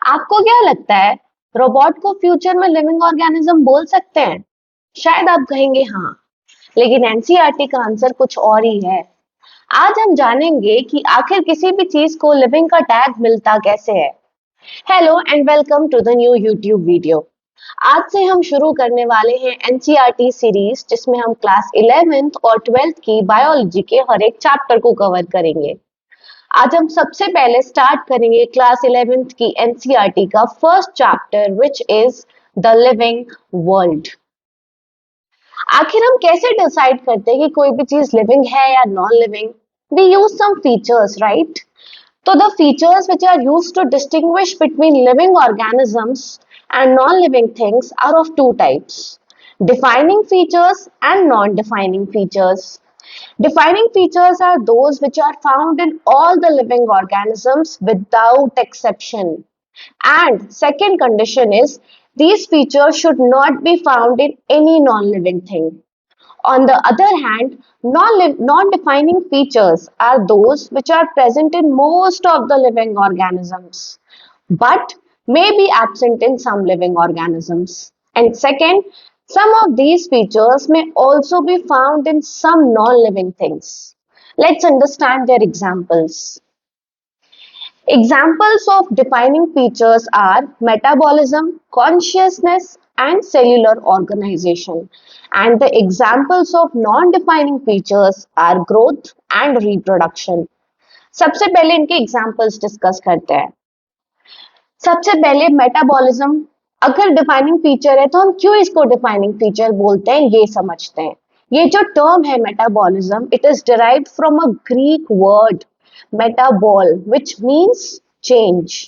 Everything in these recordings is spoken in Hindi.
आपको क्या लगता है रोबोट को फ्यूचर में लिविंग ऑर्गेनिज्म बोल सकते हैं? शायद आप कहेंगे हाँ, लेकिन एनसीईआरटी का आंसर कुछ और ही है। आज हम जानेंगे कि आखिर किसी भी चीज को लिविंग का टैग मिलता कैसे है। Hello and welcome to the new YouTube video. आज से हम शुरू करने वाले हैं एनसीईआरटी सीरीज, जिसमें हम क्लास 11th और 12th की बायोलॉजी के हर एक चैप्टर को कवर करेंगे। आज हम सबसे पहले स्टार्ट करेंगे क्लास 11th की एनसीईआरटी का first chapter, which is the living world. आखिर हम कैसे डिसाइड करते हैं कि कोई भी चीज लिविंग है या non living? We use some features, right? तो the features which are used to distinguish between living organisms and non-living things are of two types: defining features and non-defining features. Defining features are those which are found in all the living organisms without exception. And second condition is these features should not be found in any non-living thing. On the other hand, non-defining features are those which are present in most of the living organisms, but may be absent in some living organisms. And second, some of these features may also be found in some non-living things. Let's understand their examples. Examples of defining features are metabolism, consciousness, and cellular organization. And the examples of non-defining features are growth and reproduction. सबसे पहले इनके एग्जाम्पल्स डिस्कस करते हैं। सबसे पहले मेटाबॉलिज्म, अगर डिफाइनिंग फीचर है तो हम क्यों इसको डिफाइनिंग फीचर बोलते हैं ये समझते हैं। ये जो टर्म है metabolism, it is derived from a Greek word मेटाबॉल which means change.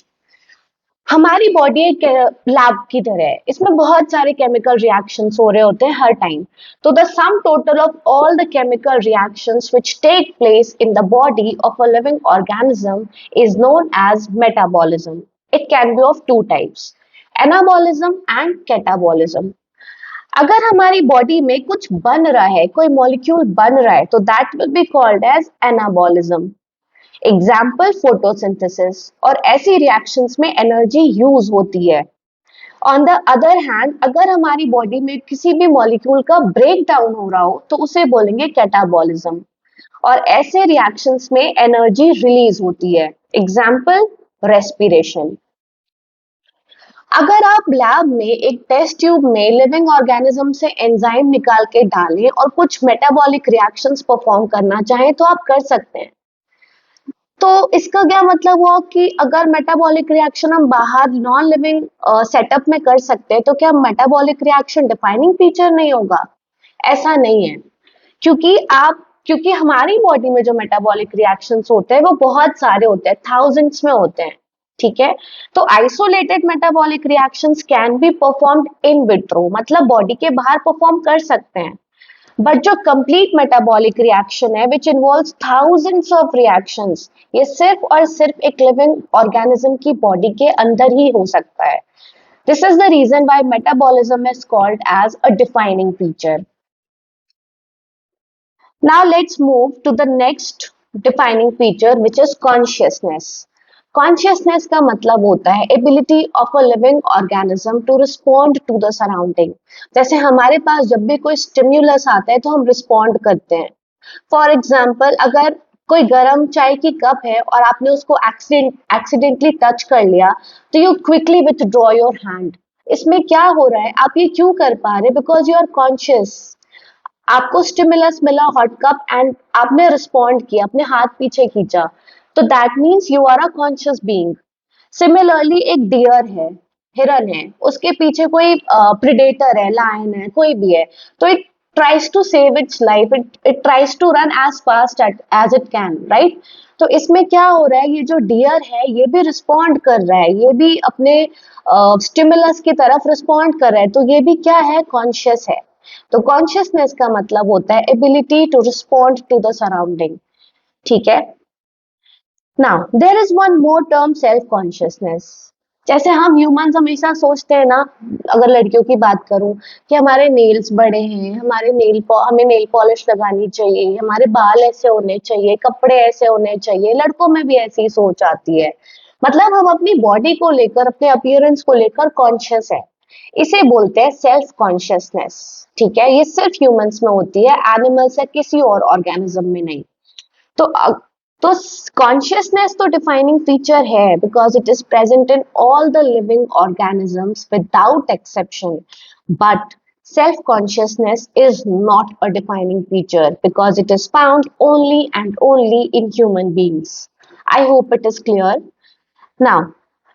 हमारी बॉडी एक लैब की तरह है, इसमें बहुत सारे केमिकल रिएक्शंस हो रहे होते हैं हर टाइम। तो the sum total of all the chemical reactions which take place in the body of a living organism is known as metabolism. It can be of two types: anabolism and catabolism. अगर हमारी बॉडी में कुछ बन रहा है, कोई मॉलिक्यूल बन रहा है, तो that will be called as anabolism. Example photosynthesis, और ऐसी रिएक्शंस में एनर्जी यूज होती है। ऑन द अदर हैंड, अगर हमारी बॉडी में किसी भी मॉलिक्यूल का ब्रेक डाउन हो रहा हो तो उसे बोलेंगे कैटाबॉलिज्म, और ऐसे रिएक्शंस में एनर्जी रिलीज होती है। Example respiration. अगर आप लैब में एक टेस्ट ट्यूब में लिविंग ऑर्गेनिज्म से एंजाइम निकाल के डालें और कुछ मेटाबॉलिक रिएक्शंस परफॉर्म करना चाहें तो आप कर सकते हैं। तो इसका क्या मतलब हुआ कि अगर मेटाबॉलिक रिएक्शन हम बाहर नॉन लिविंग सेटअप में कर सकते हैं तो क्या मेटाबॉलिक रिएक्शन डिफाइनिंग फीचर नहीं होगा? ऐसा नहीं है, क्योंकि हमारी बॉडी में जो मेटाबॉलिक रिएक्शंस होते हैं वो बहुत सारे होते हैं, थाउजेंड्स में होते हैं। ठीक है, तो isolated metabolic reactions can be performed in vitro, मतलब बॉडी के बाहर परफॉर्म कर सकते हैं। बट जो कंप्लीट मेटाबॉलिक रिएक्शन है which involves thousands of reactions, ये सिर्फ और सिर्फ एक लिविंग ऑर्गेनिज्म की बॉडी के अंदर ही हो सकता है। This is the reason why metabolism is called as a defining feature. Now let's move to the next defining feature which is consciousness. Consciousness का मतलब होता है ability of a living organism to respond to the surrounding. जैसे हमारे पास जब भी कोई स्टिम्युलस आता है तो हम रिस्पॉन्ड करते हैं। फॉर एग्जाम्पल, अगर कोई गर्म चाय की कप है और आपने उसको एक्सीडेंटली टच कर लिया तो you quickly withdraw your hand. इसमें क्या हो रहा है, आप ये क्यों कर पा रहे? Because you are conscious. आपको स्टिमुलस मिला हॉट कप एंड आपने रिस्पॉन्ड किया, अपने हाथ पीछे खींचा, तो that means you are a conscious being. Similarly एक डियर है, हिरन है, उसके पीछे कोई प्रिडेटर है, लायन है, कोई भी है, तो it tries to save its life, it tries to run as fast as it can, right? तो इसमें क्या हो रहा है, ये जो डियर है ये भी रिस्पॉन्ड कर रहा है, ये भी अपने स्टिमुलस की तरफ रिस्पॉन्ड कर रहा है, तो ये भी क्या है, कॉन्शियस है। तो कॉन्शियसनेस का मतलब होता है ability to respond to the surrounding. ठीक है, now there is one more term, self consciousness. जैसे हम ह्यूमंस हमेशा सोचते हैं ना, अगर लड़कियों की बात करूं, कि हमारे नेल्स बड़े हैं, हमें नेल पॉलिश लगानी चाहिए, हमारे बाल ऐसे होने चाहिए, कपड़े ऐसे होने चाहिए। लड़कों में भी ऐसी सोच आती है। मतलब हम अपनी बॉडी को लेकर, अपने अपीयरेंस को लेकर कॉन्शियस है। इसे बोलते हैं सेल्फ कॉन्शियसनेस। ठीक है, ये सिर्फ ह्यूमंस में होती है, एनिमल्स या किसी और ऑर्गेनिज्म में नहीं। तो तो कॉन्शियसनेस तो डिफाइनिंग फीचर है because it is present in all the living organisms without exception, but self consciousness is not a defining feature because it is found only and only in human beings. I hope it is clear. Now,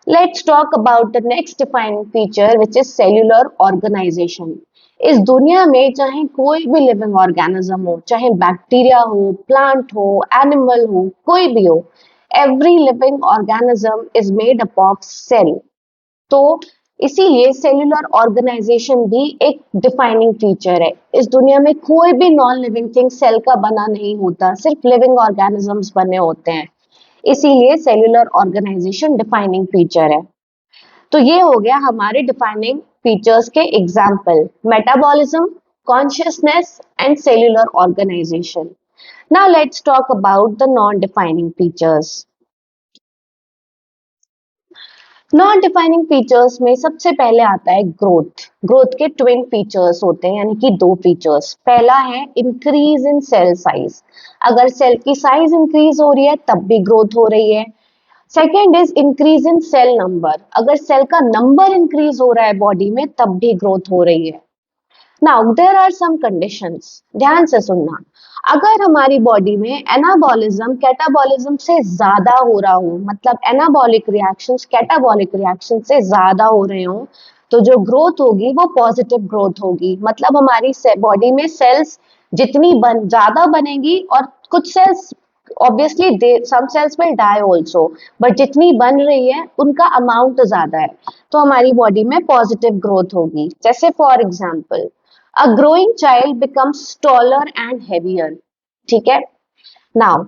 let's talk about the next defining feature which is cellular organization. इस दुनिया में चाहे कोई भी लिविंग ऑर्गेनिज्म हो, चाहे बैक्टीरिया हो, प्लांट हो, एनिमल हो, कोई भी हो, every living organism is made up of cell. तो इसीलिए सेल्यूलर ऑर्गेनाइजेशन भी एक डिफाइनिंग फीचर है। इस दुनिया में कोई भी नॉन लिविंग थिंग सेल का बना नहीं होता, सिर्फ लिविंग ऑर्गेनिजम्स बने होते हैं। इसीलिए सेल्यूलर ऑर्गेनाइजेशन डिफाइनिंग फीचर है। तो ये हो गया हमारे डिफाइनिंग फीचर्स के example, metabolism, consciousness and cellular organisation. Now let's talk about the non defining features. Non defining features में सबसे पहले आता है ग्रोथ। ग्रोथ के ट्विन फीचर्स होते हैं, यानी कि दो फीचर्स। पहला है इंक्रीज इन सेल साइज। अगर सेल की साइज इंक्रीज हो रही है तब भी ग्रोथ हो रही है। Second is increase in cell number. अगर सेल का नंबर इंक्रीज हो रहा है बॉडी में तब भी ग्रोथ हो रही है। Now there are some conditions, ध्यान से सुनना। अगर हमारी बॉडी में एनाबॉलिज्म कैटाबॉलिज्म से ज्यादा हो रहा हो, मतलब एनाबॉलिक रिएक्शंस कैटाबॉलिक रिएक्शन से ज्यादा हो रहे हो, तो जो ग्रोथ होगी वो पॉजिटिव ग्रोथ होगी। मतलब हमारी बॉडी में सेल्स जितनी ज्यादा बनेगी, और कुछ cells obviously some cells will die also, but जितनी बन रही है उनका अमाउंट ज्यादा है, तो हमारी बॉडी में पॉजिटिव ग्रोथ होगी। जैसे for example, a growing child becomes taller and heavier। ठीक है। नाउ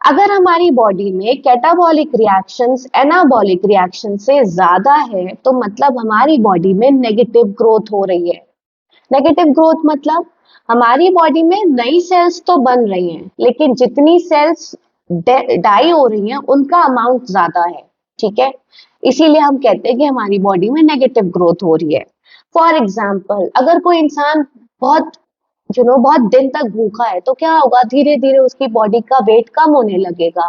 अगर हमारी बॉडी में कैटाबॉलिक रिएक्शंस एनाबॉलिक रिएक्शन से ज्यादा है तो मतलब हमारी बॉडी में नेगेटिव ग्रोथ हो रही है। नेगेटिव ग्रोथ मतलब हमारी बॉडी में नई सेल्स तो बन रही हैं लेकिन जितनी सेल्स डाई हो रही हैं उनका अमाउंट ज्यादा है। ठीक है, इसीलिए हम कहते हैं कि हमारी बॉडी में नेगेटिव ग्रोथ हो रही है। फॉर एग्जाम्पल, अगर कोई इंसान बहुत बहुत दिन तक भूखा है तो क्या होगा, धीरे धीरे उसकी बॉडी का वेट कम होने लगेगा,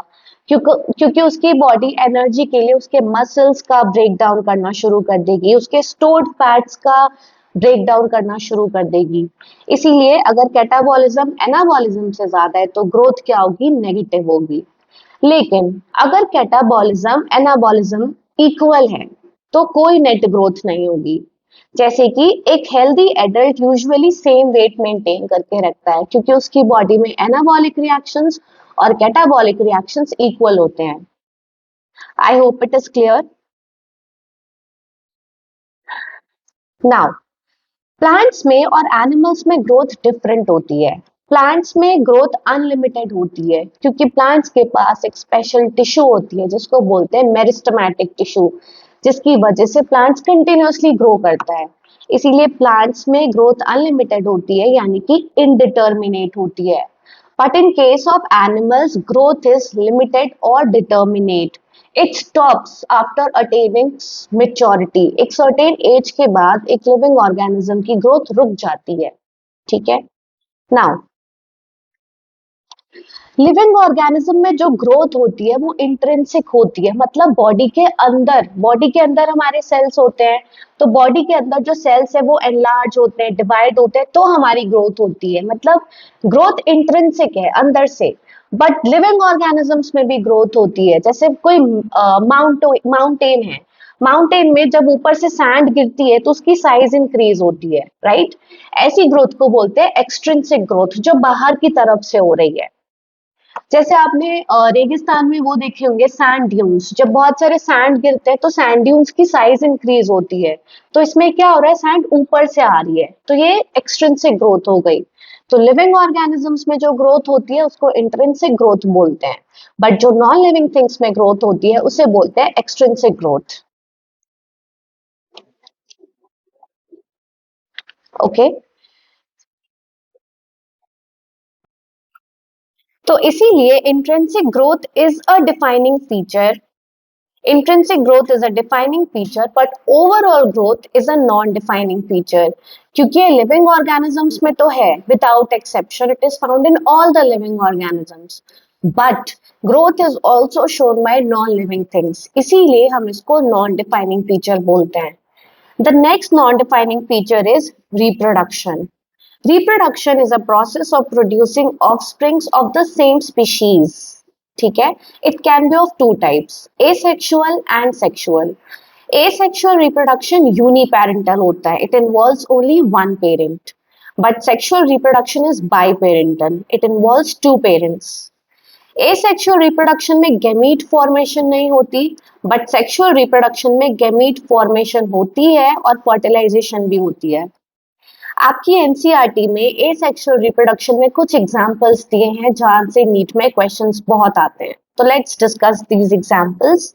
क्योंकि उसकी बॉडी एनर्जी के लिए उसके मसल्स का ब्रेक डाउन करना शुरू कर देगी, उसके स्टोर्ड फैट्स का ब्रेक डाउन करना शुरू कर देगी। इसीलिए अगर कैटाबॉलिज्म एनाबॉलिज्म से ज्यादा है तो ग्रोथ क्या होगी, नेगेटिव होगी। लेकिन अगर कैटाबॉलिज्म एनाबॉलिज्म इक्वल है तो कोई नेट ग्रोथ नहीं होगी। जैसे कि एक healthy adult usually same weight maintain करके रखता है क्योंकि उसकी बॉडी में एनाबॉलिक रिएक्शंस और कैटाबॉलिक रिएक्शंस इक्वल होते हैं। आई hope it is clear. Now plants में और एनिमल्स में ग्रोथ डिफरेंट होती है। प्लांट्स में ग्रोथ अनलिमिटेड होती है क्योंकि प्लांट्स के पास एक स्पेशल टिश्यू होती है जिसको बोलते हैं मेरिस्टेमेटिक टिश्यू, जिसकी वजह से प्लांट्स कंटिन्यूअसली ग्रो करता है। इसीलिए प्लांट्स में ग्रोथ अनलिमिटेड होती है, यानी कि इनडिटर्मिनेट होती है। But in case of animals, growth is limited or determinate. It stops after attaining maturity. एक certain age के बाद एक living organism की growth रुक जाती है। ठीक है। Now, लिविंग ऑर्गेनिज्म में जो ग्रोथ होती है वो इंट्रिंसिक होती है, मतलब बॉडी के अंदर हमारे सेल्स होते हैं, तो बॉडी के अंदर जो सेल्स है वो एनलार्ज होते हैं, डिवाइड होते हैं, तो हमारी ग्रोथ होती है। मतलब ग्रोथ इंट्रिंसिक है अंदर से। बट लिविंग ऑर्गेनिजम्स में भी ग्रोथ होती है। जैसे कोई माउंटेन है, माउंटेन में जब ऊपर से सैंड गिरती है तो उसकी साइज इंक्रीज होती है, राइट। ऐसी ग्रोथ को बोलते हैं एक्सट्रिंसिक ग्रोथ, जो बाहर की तरफ से हो रही है। जैसे आपने रेगिस्तान में वो देखे होंगे सैंड ड्यून्स, जब बहुत सारे सैंड गिरते हैं तो सैंड ड्यून्स की साइज इंक्रीज होती है। तो इसमें क्या हो रहा है, सैंड ऊपर से आ रही है, तो ये एक्सट्रिंसिक ग्रोथ हो गई। तो लिविंग ऑर्गेनिजम्स में जो ग्रोथ होती है उसको इंट्रिंसिक ग्रोथ बोलते हैं, बट जो नॉन लिविंग थिंग्स में ग्रोथ होती है उसे बोलते हैं एक्सट्रिंसिक ग्रोथ। ओके, तो इसीलिए intrinsic growth is a defining feature Intrinsic growth is a defining feature, but overall growth is a non-defining feature. क्योंकि ये living organisms में तो है, without exception, it is found in all the living organisms. But growth is also shown by non-living things. इसीलिए हम इसको non-defining feature बोलते हैं. The next non-defining feature is reproduction. Reproduction is a process of producing offsprings of the same species. ठीक है, it can be of two types, asexual and sexual. Asexual reproduction uniparental होता है, it involves only one parent. But sexual reproduction is biparental, it involves two parents. Asexual reproduction में गैमीट फॉर्मेशन नहीं होती, बट सेक्सुअल रिप्रोडक्शन में गैमीट फॉर्मेशन होती है और फर्टिलाइजेशन भी होती है. आपकी एनसीईआरटी में एसेक्सुअल रिप्रोडक्शन में कुछ एग्जांपल्स दिए हैं जहां से नीट में क्वेश्चंस बहुत आते हैं. तो लेट्स डिस्कस दीज एग्जांपल्स.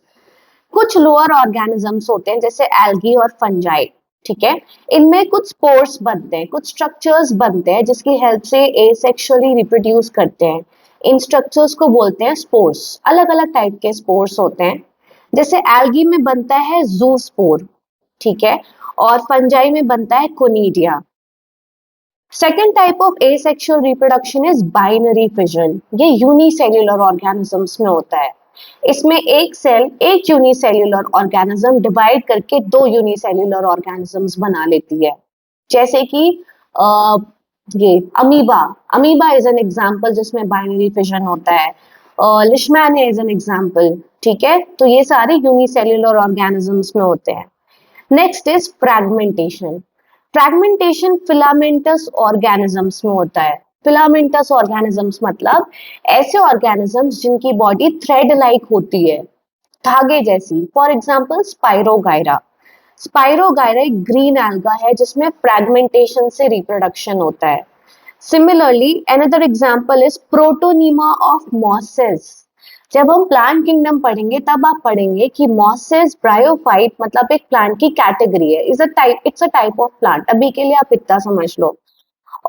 कुछ लोअर ऑर्गेनिजम्स होते हैं जैसे एल्गी और फंजाई. ठीक है, इनमें कुछ स्पोर्स बनते हैं, कुछ स्ट्रक्चर्स बनते हैं जिसकी हेल्प से एसेक्सुअली रिप्रोड्यूस करते हैं. इन स्ट्रक्चर्स को बोलते हैं स्पोर्स. अलग अलग टाइप के स्पोर्स होते हैं. जैसे एल्गी में बनता है जूस्पोर, ठीक है, और फंजाई में बनता है conidia. Second type of asexual reproduction is binary fission. ये यूनिसेल्युलर ऑर्गेनिजम्स में होता है. इसमें एक सेल एक यूनिसेल्युलर ऑर्गेनिज्म डिवाइड करके दो यूनिसेल्युलर ऑर्गेनिजम्स बना लेती है. जैसे कि ये amoeba. Amoeba is an example जिसमें बाइनरी फिजन होता है. Leishmania is an example. ठीक है, तो ये सारे यूनिसेल्युलर ऑर्गेनिजम्स में होते हैं. Next is fragmentation. Fragmentation filamentous organisms में होता है. फिलामेंटस ऑर्गेनिजम्स मतलब ऐसे ऑर्गेनिजम्स जिनकी बॉडी थ्रेड लाइक होती है, धागे जैसी. For example spirogyra. स्पाइरोगायरा एक ग्रीन एल्गा है जिसमें फ्रैगमेंटेशन से रिप्रोडक्शन होता है. Similarly another example is protonema of mosses. जब हम प्लांट किंगडम पढ़ेंगे तब आप पढ़ेंगे कि मॉसेस ब्रायोफाइट मतलब एक प्लांट की कैटेगरी है. It's a type of plant. अभी के लिए आप इतना समझ लो.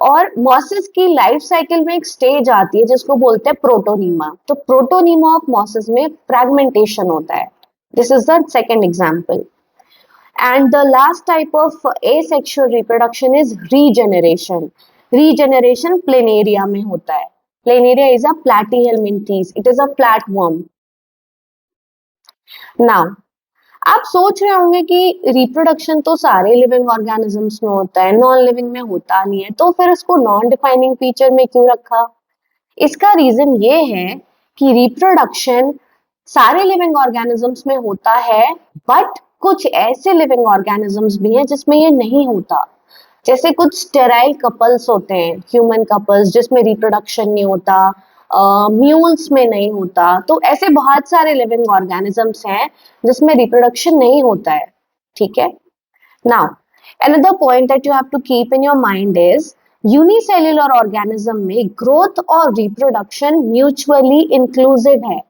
और मॉसेस की लाइफ साइकिल में एक स्टेज आती है जिसको बोलते हैं प्रोटोनीमा. तो प्रोटोनीमा ऑफ मॉसेस में फ्रैगमेंटेशन होता है. This is the second example. And the last type of asexual reproduction is regeneration. Regeneration planaria में होता है. Planaria is a platyhelminthes. It is a flatworm. Now, आप सोच रहे होंगे कि रिप्रोडक्शन तो सारे लिविंग ऑर्गेनिजम्स में होता है, नॉन लिविंग में होता नहीं है, तो फिर इसको नॉन डिफाइनिंग फीचर में क्यों रखा? इसका रीजन ये है कि रिप्रोडक्शन सारे लिविंग ऑर्गेनिजम्स में होता है, बट कुछ ऐसे लिविंग ऑर्गेनिजम्स भी हैं जिसमें ये नहीं होता. जैसे कुछ स्टेराइल कपल्स होते हैं, ह्यूमन कपल्स जिसमें रिप्रोडक्शन नहीं होता, म्यूल्स में नहीं होता. तो ऐसे बहुत सारे लिविंग ऑर्गेनिजम्स हैं जिसमें रिप्रोडक्शन नहीं होता है. ठीक है. Now another point that you have to keep in your mind is unicellular organism में ग्रोथ और रिप्रोडक्शन म्यूचुअली इंक्लूसिव है.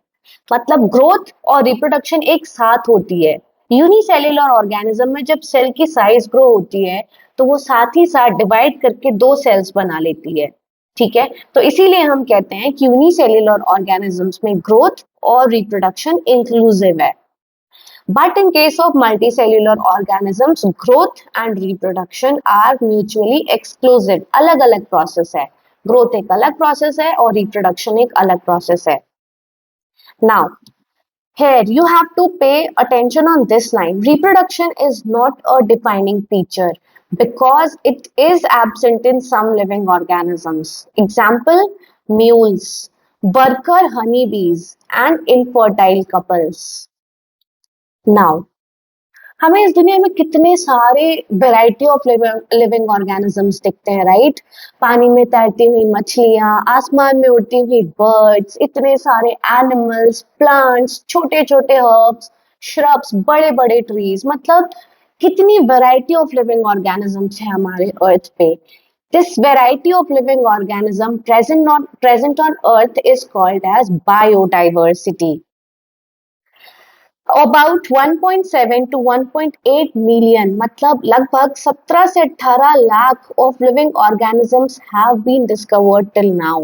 मतलब ग्रोथ और रिप्रोडक्शन एक साथ होती है. यूनिसेल्युलर ऑर्गेनिज्म में जब सेल की साइज ग्रो होती है तो वो साथ ही साथ डिवाइड करके दो सेल्स बना लेती है. ठीक है, तो इसीलिए हम कहते हैं कि यूनिसेल्युलर ऑर्गेनिजम्स में ग्रोथ और रिप्रोडक्शन इंक्लूसिव है. But in case of multicellular organisms growth and reproduction are mutually exclusive. अलग अलग प्रोसेस है. ग्रोथ एक अलग प्रोसेस है और रिप्रोडक्शन एक अलग प्रोसेस है. Now here you have to pay attention on this line. Reproduction is not a defining feature because it is absent in some living organisms. Example, mules, worker honeybees and infertile couples. Now, हमें इस दुनिया में कितने सारे वेराइटी ऑफ लिविंग ऑर्गेनिजम्स दिखते हैं, राइट? पानी में तैरती हुई मछलियां, आसमान में उड़ती हुई बर्ड्स, इतने सारे एनिमल्स, प्लांट्स, छोटे छोटे हर्ब्स, श्रब्स, बड़े बड़े ट्रीज. मतलब कितनी वेराइटी ऑफ लिविंग ऑर्गेनिजम्स है हमारे अर्थ पे. This variety of living organism present on earth is called as biodiversity. About 1.7 to 1.8 million, मतलब लगभग 17 से 18 lakh of living organisms have been discovered till now.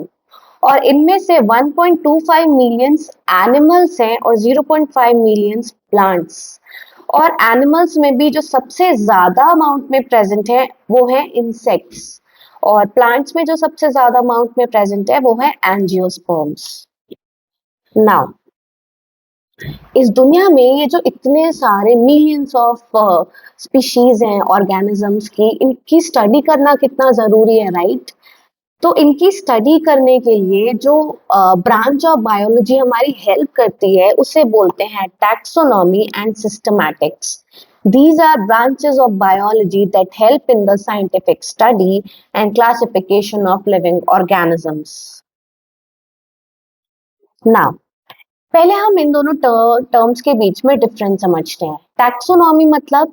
और इनमें से 1.25 मिलियंस एनिमल्स हैं और 0.5 मिलियंस प्लांट्स। और एनिमल्स में भी जो सबसे ज्यादा अमाउंट में प्रेजेंट है वो है इंसेक्ट्स, और प्लांट्स में जो सबसे ज्यादा अमाउंट में प्रेजेंट है वो है एंजियोस्पर्म्स। नाउ इस दुनिया में ये जो इतने सारे मिलियंस ऑफ स्पीशीज हैं ऑर्गेनिजम्स की, इनकी स्टडी करना कितना जरूरी है, राइट? तो इनकी स्टडी करने के लिए जो ब्रांच ऑफ बायोलॉजी हमारी हेल्प करती है उसे बोलते हैं taxonomy and systematics. These are branches of biology that help in the scientific study and classification of living organisms. Now, पहले हम इन दोनों टर्म्स के बीच में डिफरेंस समझते हैं। टैक्सोनॉमी मतलब,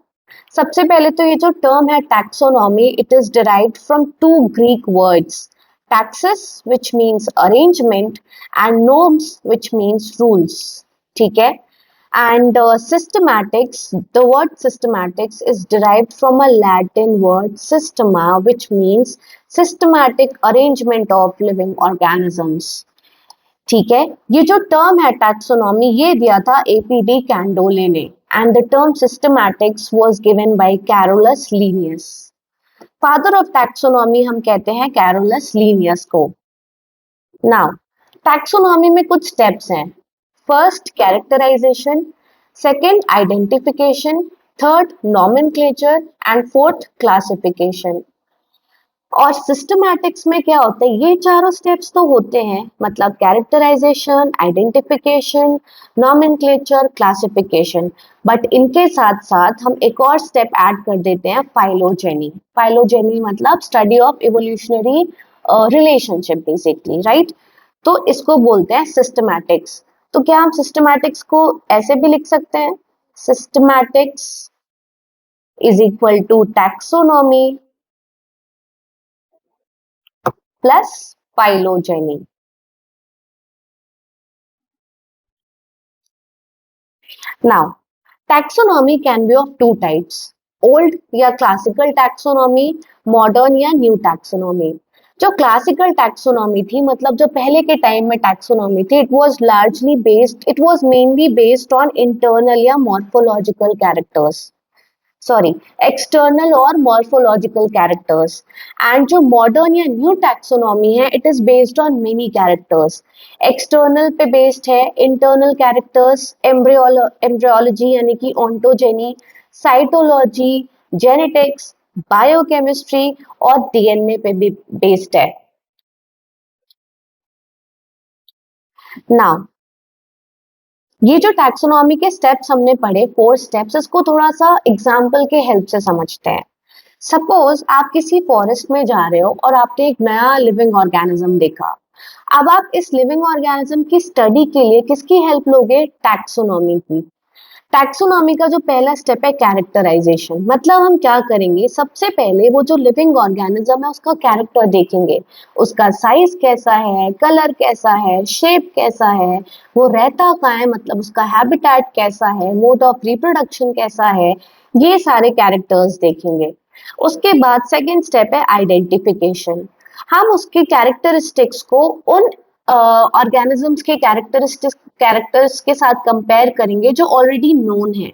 सबसे पहले तो ये जो टर्म है taxonomy, it is derived from two Greek words, taxis which means arrangement and norms which means rules, ठीक है? And systematics, the word systematics is derived from a Latin word systema which means systematic arrangement of living organisms, ठीक है? ये जो टर्म है टैक्सोनॉमी ये दिया था एपीडी कैंडोले ने, and the term systematics was given by Carolus Linnaeus. Father of taxonomy हम कहते हैं कैरोलस लीनियस को। नाउ टैक्सोनॉमी में कुछ स्टेप्स हैं। First characterization, second identification, third nomenclature and fourth classification. और सिस्टमैटिक्स में क्या होता है, ये चारों स्टेप्स तो होते हैं, मतलब characterization, identification, nomenclature, classification, but इनके साथ साथ हम एक और स्टेप ऐड कर देते हैं, फाइलोजेनी। फाइलोजेनी मतलब study of evolutionary relationship basically, right? तो इसको बोलते हैं सिस्टमैटिक्स। तो क्या हम सिस्टमैटिक्स को ऐसे भी लिख सकते हैं, systematics is equal to taxonomy plus phylogeny. Now, taxonomy can be of two types, old या classical taxonomy, modern या new taxonomy. जो क्लासिकल टैक्सोनॉमी थी, मतलब जो पहले के टाइम में टैक्सोनॉमी थी, it was mainly based on internal या मॉर्फोलॉजिकल कैरेक्टर्स, सॉरी एक्सटर्नल और मॉर्फोलॉजिकल कैरेक्टर्स। एंड जो मॉडर्न या न्यू टैक्सोनॉमी है, it is based on many characters. External पे बेस्ड है, इंटरनल कैरेक्टर्स, एम्ब्रियोलॉजी यानी कि ऑन्टोजेनी, साइटोलॉजी, जेनेटिक्स, बायोकेमिस्ट्री और डीएनए पे भी बेस्ड है। नाउ ये जो टैक्सोनॉमी के स्टेप्स हमने पढ़े, 4 स्टेप्स, इसको थोड़ा सा एग्जाम्पल के हेल्प से समझते हैं। सपोज आप किसी फॉरेस्ट में जा रहे हो और आपने एक नया लिविंग ऑर्गेनिज्म देखा। अब आप इस लिविंग ऑर्गेनिज्म की स्टडी के लिए किसकी हेल्प लोगे, टैक्सोनॉमी की। टैक्सोनॉमी का जो पहला स्टेप है कैरेक्टराइजेशन, मतलब हम क्या करेंगे, सबसे पहले वो जो लिविंग ऑर्गेनिज्म है उसका कैरेक्टर देखेंगे, उसका साइज कैसा है, कलर कैसा है, शेप कैसा है, वो रहता कहाँ है, मतलब उसका हैबिटेट कैसा है, मोड ऑफ रिप्रोडक्शन कैसा है, ये सारे कैरेक्टर्स देखेंगे। उसके बाद सेकेंड स्टेप है आइडेंटिफिकेशन। हम उसके कैरेक्टरिस्टिक्स को उन ऑर्गेनिजम्स के कैरेक्टर्स के साथ कंपेयर करेंगे जो ऑलरेडी नोन है।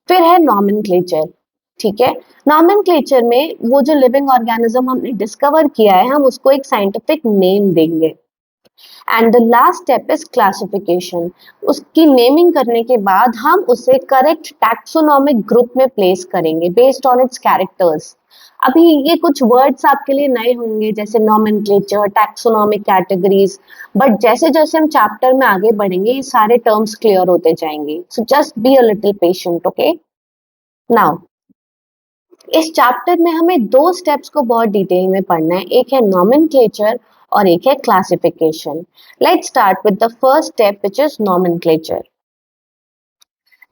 फिर है नॉमेनक्लेचर, ठीक है? नॉमेनक्लेचर में वो जो लिविंग ऑर्गेनिज्म हमने डिस्कवर किया है, हम उसको एक साइंटिफिक नेम देंगे। And the last step is classification. उसकी नेमिंग करने के बाद हम उसे करेक्ट टैक्सोनॉमिक ग्रुप में प्लेस करेंगे बेस्ड ऑन इट्स कैरेक्टर्स। अभी ये कुछ वर्ड्स आपके लिए नए होंगे, जैसे नॉमेनक्लेचर, टैक्सोनॉमिक कैटेगरीज, बट जैसे जैसे हम चैप्टर में आगे बढ़ेंगे ये सारे टर्म्स क्लियर होते जाएंगे। So just be a little patient, okay? Now इस चैप्टर में हमें 2 स्टेप्स को बहुत डिटेल में पढ़ना है, एक है नॉमेनक्लेचर और एक है classification. Let's start with the first step which is nomenclature.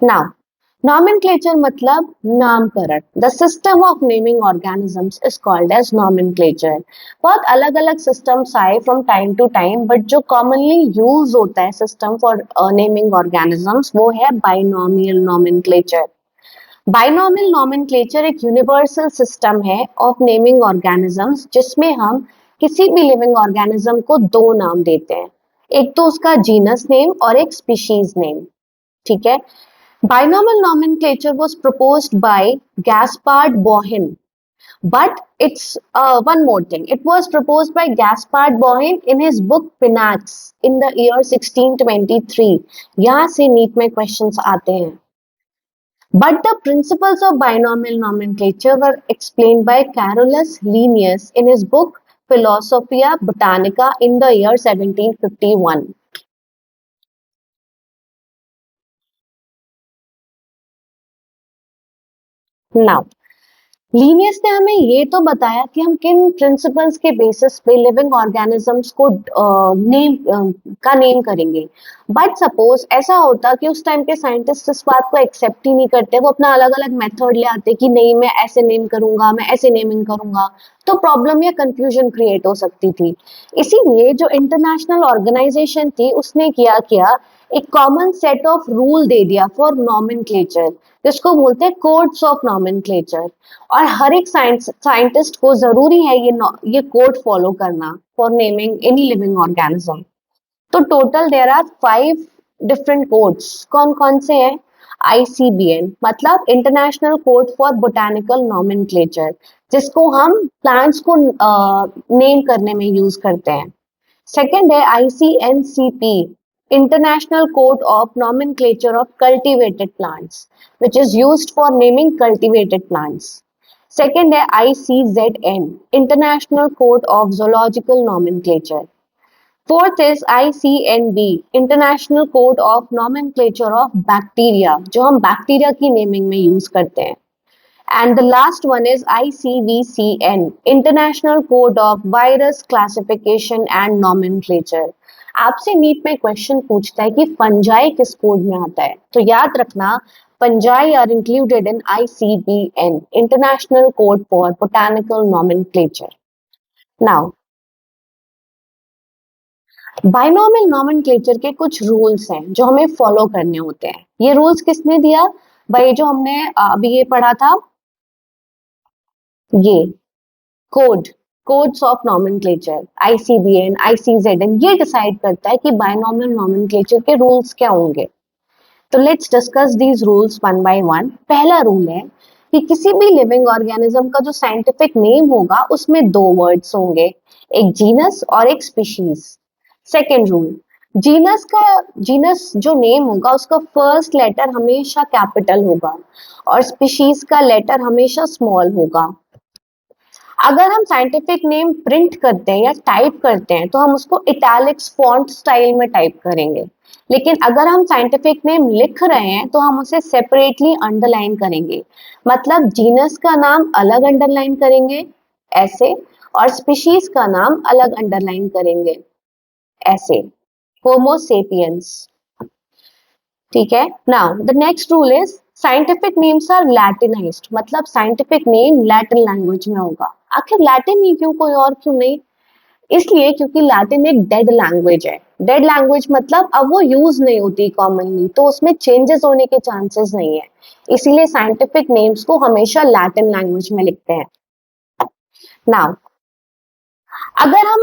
Now nomenclature मतलब नामकरण। The system of naming organisms is called as nomenclature. बहुत अलग अलग सिस्टम्स आए from time to time, but जो कॉमनली यूज होता है सिस्टम फॉर नेमिंग ऑर्गेनिजम्स वो है बाइनोमियल नॉमेनक्लेचर। बाइनोमियल नॉमेनक्लेचर एक यूनिवर्सल सिस्टम है ऑफ नेमिंग ऑर्गेनिजम्स जिसमें हम किसी भी लिविंग ऑर्गेनिज्म को दो नाम देते हैं, एक तो उसका जीनस नेम और एक स्पीशीज नेम। ठीक है। Binomial nomenclature was proposed by Gaspard Bohin, but it's one more thing. It was proposed by Gaspard Bohin in his book Pinax in the year 1623. यहाँ से नीट में क्वेश्चंस आते हैं। But the principles of binomial nomenclature were explained by Carolus Linnaeus in his book Philosophia Botanica in the year 1751. Now, Linnaeus ने हमें ये तो बताया कि हम किन प्रिंसिपल्स के बेसिस पे लिविंग ऑर्गेनिजम्स को नेम करेंगे। बट सपोज ऐसा होता कि उस टाइम के साइंटिस्ट इस बात को एक्सेप्ट ही नहीं करते, वो अपना अलग अलग मेथड ले आते कि नहीं मैं ऐसे नेम करूंगा, मैं ऐसे नेमिंग करूंगा, तो प्रॉब्लम या कंफ्यूजन क्रिएट हो सकती थी। इसीलिए जो इंटरनेशनल ऑर्गेनाइजेशन थी उसने क्या किया, एक कॉमन सेट ऑफ रूल दे दिया फॉर नॉमेनक्लेचर, जिसको बोलते हैं कोड्स ऑफ नॉमेनक्लेचर। और हर एक साइंटिस्ट को जरूरी है ये कोड फॉलो करना for naming any living organism. तो total there are 5 different codes. कौन कौन से हैं? ICBN मतलब international code for botanical nomenclature, जिसको हम प्लांट्स को नेम करने में यूज करते हैं। सेकेंड है ICNCP, International Code of Nomenclature of Cultivated Plants, which is used for naming cultivated plants. Second है ICZN, International Code of Zoological Nomenclature. Fourth is ICNB, International Code of Nomenclature of Bacteria, जो हम बैक्टीरिया की नेमिंग में यूज करते हैं। And the last one is ICVCN, International Code of Virus Classification and Nomenclature. आपसे नीट में क्वेश्चन पूछता है कि फंजाई किस कोड में आता है, तो याद रखना fungi are included in ICBN, International Code for Botanical Nomenclature. Now, binomial nomenclature के कुछ रूल्स हैं जो हमें फॉलो करने होते हैं। ये रूल्स किसने दिया भाई? जो हमने अभी ये पढ़ा था, ये codes of nomenclature, ICBN, ICZN, ये डिसाइड करता है कि बाइनोमियल नॉमेनक्लेचर के रूल्स क्या होंगे। तो let's discuss these rules one by one. पहला रूल है कि किसी भी लिविंग ऑर्गेनिज्म का जो साइंटिफिक नेम होगा उसमें दो वर्ड्स होंगे, एक जीनस और एक स्पीशीज। सेकेंड रूल, जीनस जो नेम होगा उसका फर्स्ट लेटर हमेशा कैपिटल होगा और स्पीशीज का लेटर हमेशा स्मॉल होगा। अगर हम साइंटिफिक नेम प्रिंट करते हैं या टाइप करते हैं तो हम उसको इटैलिक्स फॉन्ट स्टाइल में टाइप करेंगे, लेकिन अगर हम साइंटिफिक नेम लिख रहे हैं तो हम उसे सेपरेटली अंडरलाइन करेंगे। मतलब जीनस का नाम अलग अंडरलाइन करेंगे ऐसे, और स्पीशीज का नाम अलग अंडरलाइन करेंगे ऐसे, होमो सेपियंस। ठीक है। Now the next rule is scientific names are Latinised, मतलब साइंटिफिक नेम लैटिन लैंग्वेज में होगा। आखिर लैटिन ही क्यों, कोई और क्यों नहीं? इसलिए क्योंकि लैटिन एक डेड लैंग्वेज है। डेड लैंग्वेज मतलब अब वो यूज नहीं होती कॉमनली, तो उसमें चेंजेस होने के चांसेस नहीं है, इसीलिए साइंटिफिक नेम्स को हमेशा लैटिन लैंग्वेज में लिखते हैं। नाउ अगर हम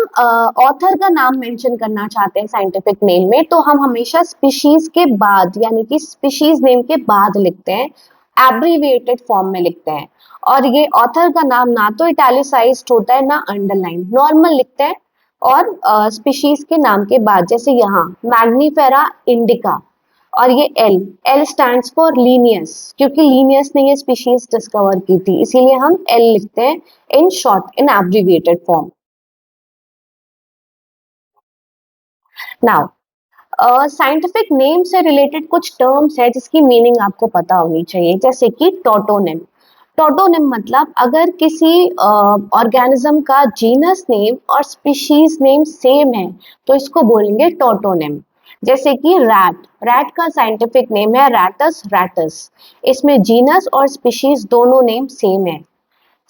ऑथर का नाम मेंशन करना चाहते हैं साइंटिफिक नेम में, तो हम हमेशा स्पीशीज के बाद यानी कि स्पीशीज नेम के बाद लिखते हैं, एब्रीविएटेड फॉर्म में लिखते हैं। और ये ऑथर का नाम ना तो इटैलिसाइज्ड होता है ना अंडरलाइन, नॉर्मल लिखते हैं। और स्पीशीज के नाम के बाद, जैसे यहाँ मैग्नीफेरा इंडिका, और ये एल स्टैंड्स फॉर लीनियस, क्योंकि लीनियस ने ये स्पीशीज डिस्कवर की थी, इसीलिए हम एल लिखते हैं in short, in abbreviated form. Now scientific name से रिलेटेड कुछ टर्म्स है जिसकी मीनिंग आपको पता होनी चाहिए, जैसे कि टोटोनिम। टोटोनिम मतलब अगर किसी ऑर्गेनिज्म का जीनस नेम और स्पीशीज नेम सेम है तो इसको बोलेंगे टोटोनिम। जैसे कि रैट का साइंटिफिक नेम है रैटस रैटस, इसमें जीनस और स्पीशीज दोनों नेम सेम है।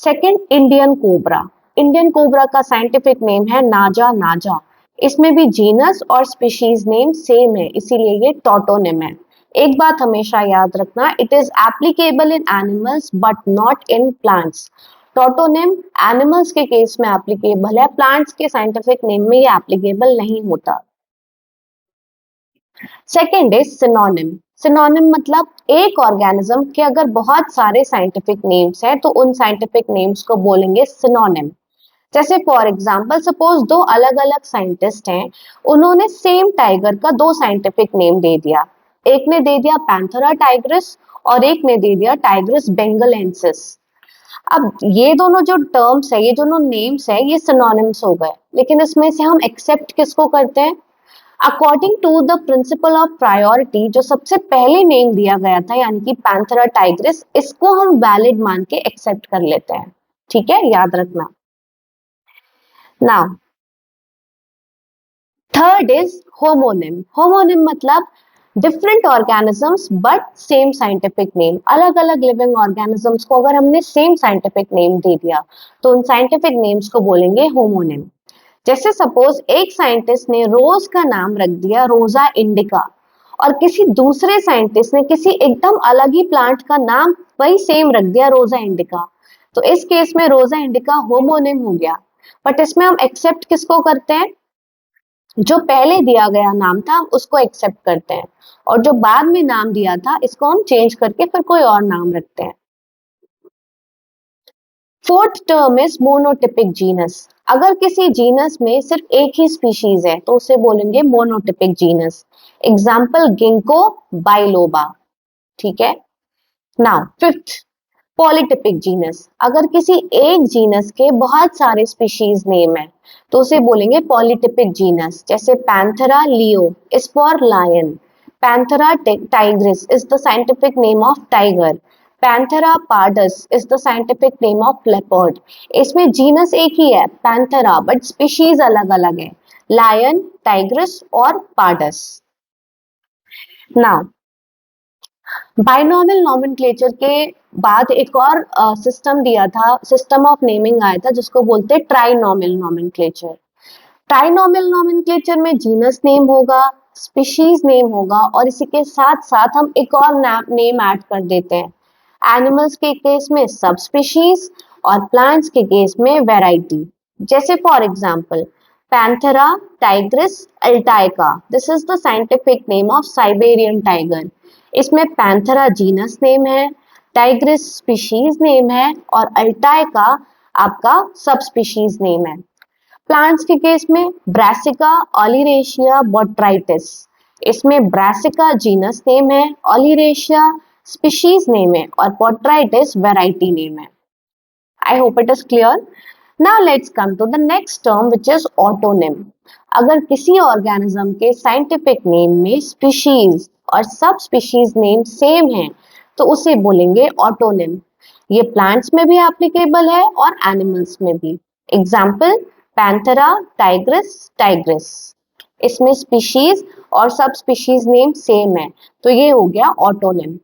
सेकंड, इंडियन कोबरा का साइंटिफिक नेम है नाजा नाजा, इसमें भी जीनस और स्पीशीज नेम सेम है, इसीलिए ये टोटोनिम है। एक बात हमेशा याद रखना, it is applicable in animals but not in plants. Tautonym animals के केस में एप्लीकेबल है, प्लांट्स के साइंटिफिक नेम में ये एप्लीकेबल नहीं होता। Second is synonym. सिनोनिम मतलब एक ऑर्गेनिज्म के अगर बहुत सारे साइंटिफिक नेम्स हैं तो उन साइंटिफिक नेम्स को बोलेंगे सिनोनिम। जैसे फॉर एग्जांपल सपोज दो अलग अलग साइंटिस्ट हैं, उन्होंने सेम टाइगर का दो साइंटिफिक नेम दे दिया। एक ने दे दिया पैंथेरा टाइग्रिस और एक ने दे दिया टाइग्रिस बेंगलेंसिस। अब ये दोनों जो टर्म्स है, ये दोनों नेम्स है, ये सिनोनिम्स हो गए, लेकिन इसमें से हम एक्सेप्ट किसको करते हैं? According to the principle of priority, जो सबसे पहले नेम दिया गया था यानी कि पैंथेरा टाइग्रिस, इसको हम वैलिड मान के एक्सेप्ट कर लेते हैं। ठीक है, याद रखना। Now third is homonym. Homonym मतलब different organisms but same scientific name. अलग अलग लिविंग ऑर्गेनिजम्स को अगर हमने सेम साइंटिफिक नेम दे दिया तो उन साइंटिफिक नेम्स को बोलेंगे होमोनिम। जैसे सपोज एक साइंटिस्ट ने रोज का नाम रख दिया रोजा इंडिका और किसी दूसरे साइंटिस्ट ने किसी एकदम अलग ही प्लांट का नाम वही सेम रख दिया रोजा इंडिका, तो इस केस में रोजा इंडिका होमोनिम हो गया। बट इसमें हम एक्सेप्ट किसको करते हैं? जो पहले दिया गया नाम था हम उसको एक्सेप्ट करते हैं, और जो बाद में नाम दिया था इसको हम चेंज करके फिर कोई और नाम रखते हैं। Fourth term is monotypic genus. अगर किसी जीनस में सिर्फ एक ही स्पीशीज है तो उसे बोलेंगे monotypic genus. Example ginkgo biloba. ठीक है। Now fifth polytypic genus. अगर किसी एक जीनस के बहुत सारे स्पीशीज नेम है तो उसे बोलेंगे पॉलीटिपिक जीनस। जैसे Panthera leo is for lion, Panthera tigris is the scientific name of tiger, Panthera pardus is the scientific name of leopard. इसमें जीनस एक ही है पैंथेरा, बट स्पीशीज अलग अलग है, लायन, टाइग्रिस और पार्डस। नाउ बाइनॉमियल नॉमेनक्लेचर के बाद एक और सिस्टम दिया था, सिस्टम ऑफ नेमिंग आया था जिसको बोलते हैं ट्राइनॉमियल नॉमेनक्लेचर। ट्राइनॉमियल नॉमेनक्लेचर में जीनस नेम होगा, स्पीशीज नेम होगा और इसी के साथ साथ हम एक और नेम ऐड कर देते हैं। एनिमल्स के केस में सब स्पीशीज और प्लांट्स के केस में वैरायटी। जैसे for example panthera tigris altaica, this is the scientific name of Siberian tiger. इसमें पैंथेरा जीनस नेम है, टाइग्रिस स्पीशीज नेम है और अल्टाइका आपका सब स्पीशीज नेम है। प्लांट्स के केस में ब्रासिका ओलिरेशिया बोट्राइटिस। इसमें ब्रासिका जीनस नेम है, ओलिरेशिया स्पीशीज नेम है और बोट्राइटिस वैरायटी नेम है। I hope it is clear. Now let's come to the next term which is autonym. अगर किसी ऑर्गेनिज्म के साइंटिफिक नेम में स्पीशीज और सब स्पीशीज नेम सेम है तो उसे बोलेंगे ऑटोनिम। ये प्लांट्स में भी एप्लीकेबल है और एनिमल्स में भी। एग्जाम्पल पैंथेरा टाइग्रिस टाइग्रिस, इसमें स्पीशीज और सब स्पीशीज नेम सेम है तो ये हो गया ऑटोनिम।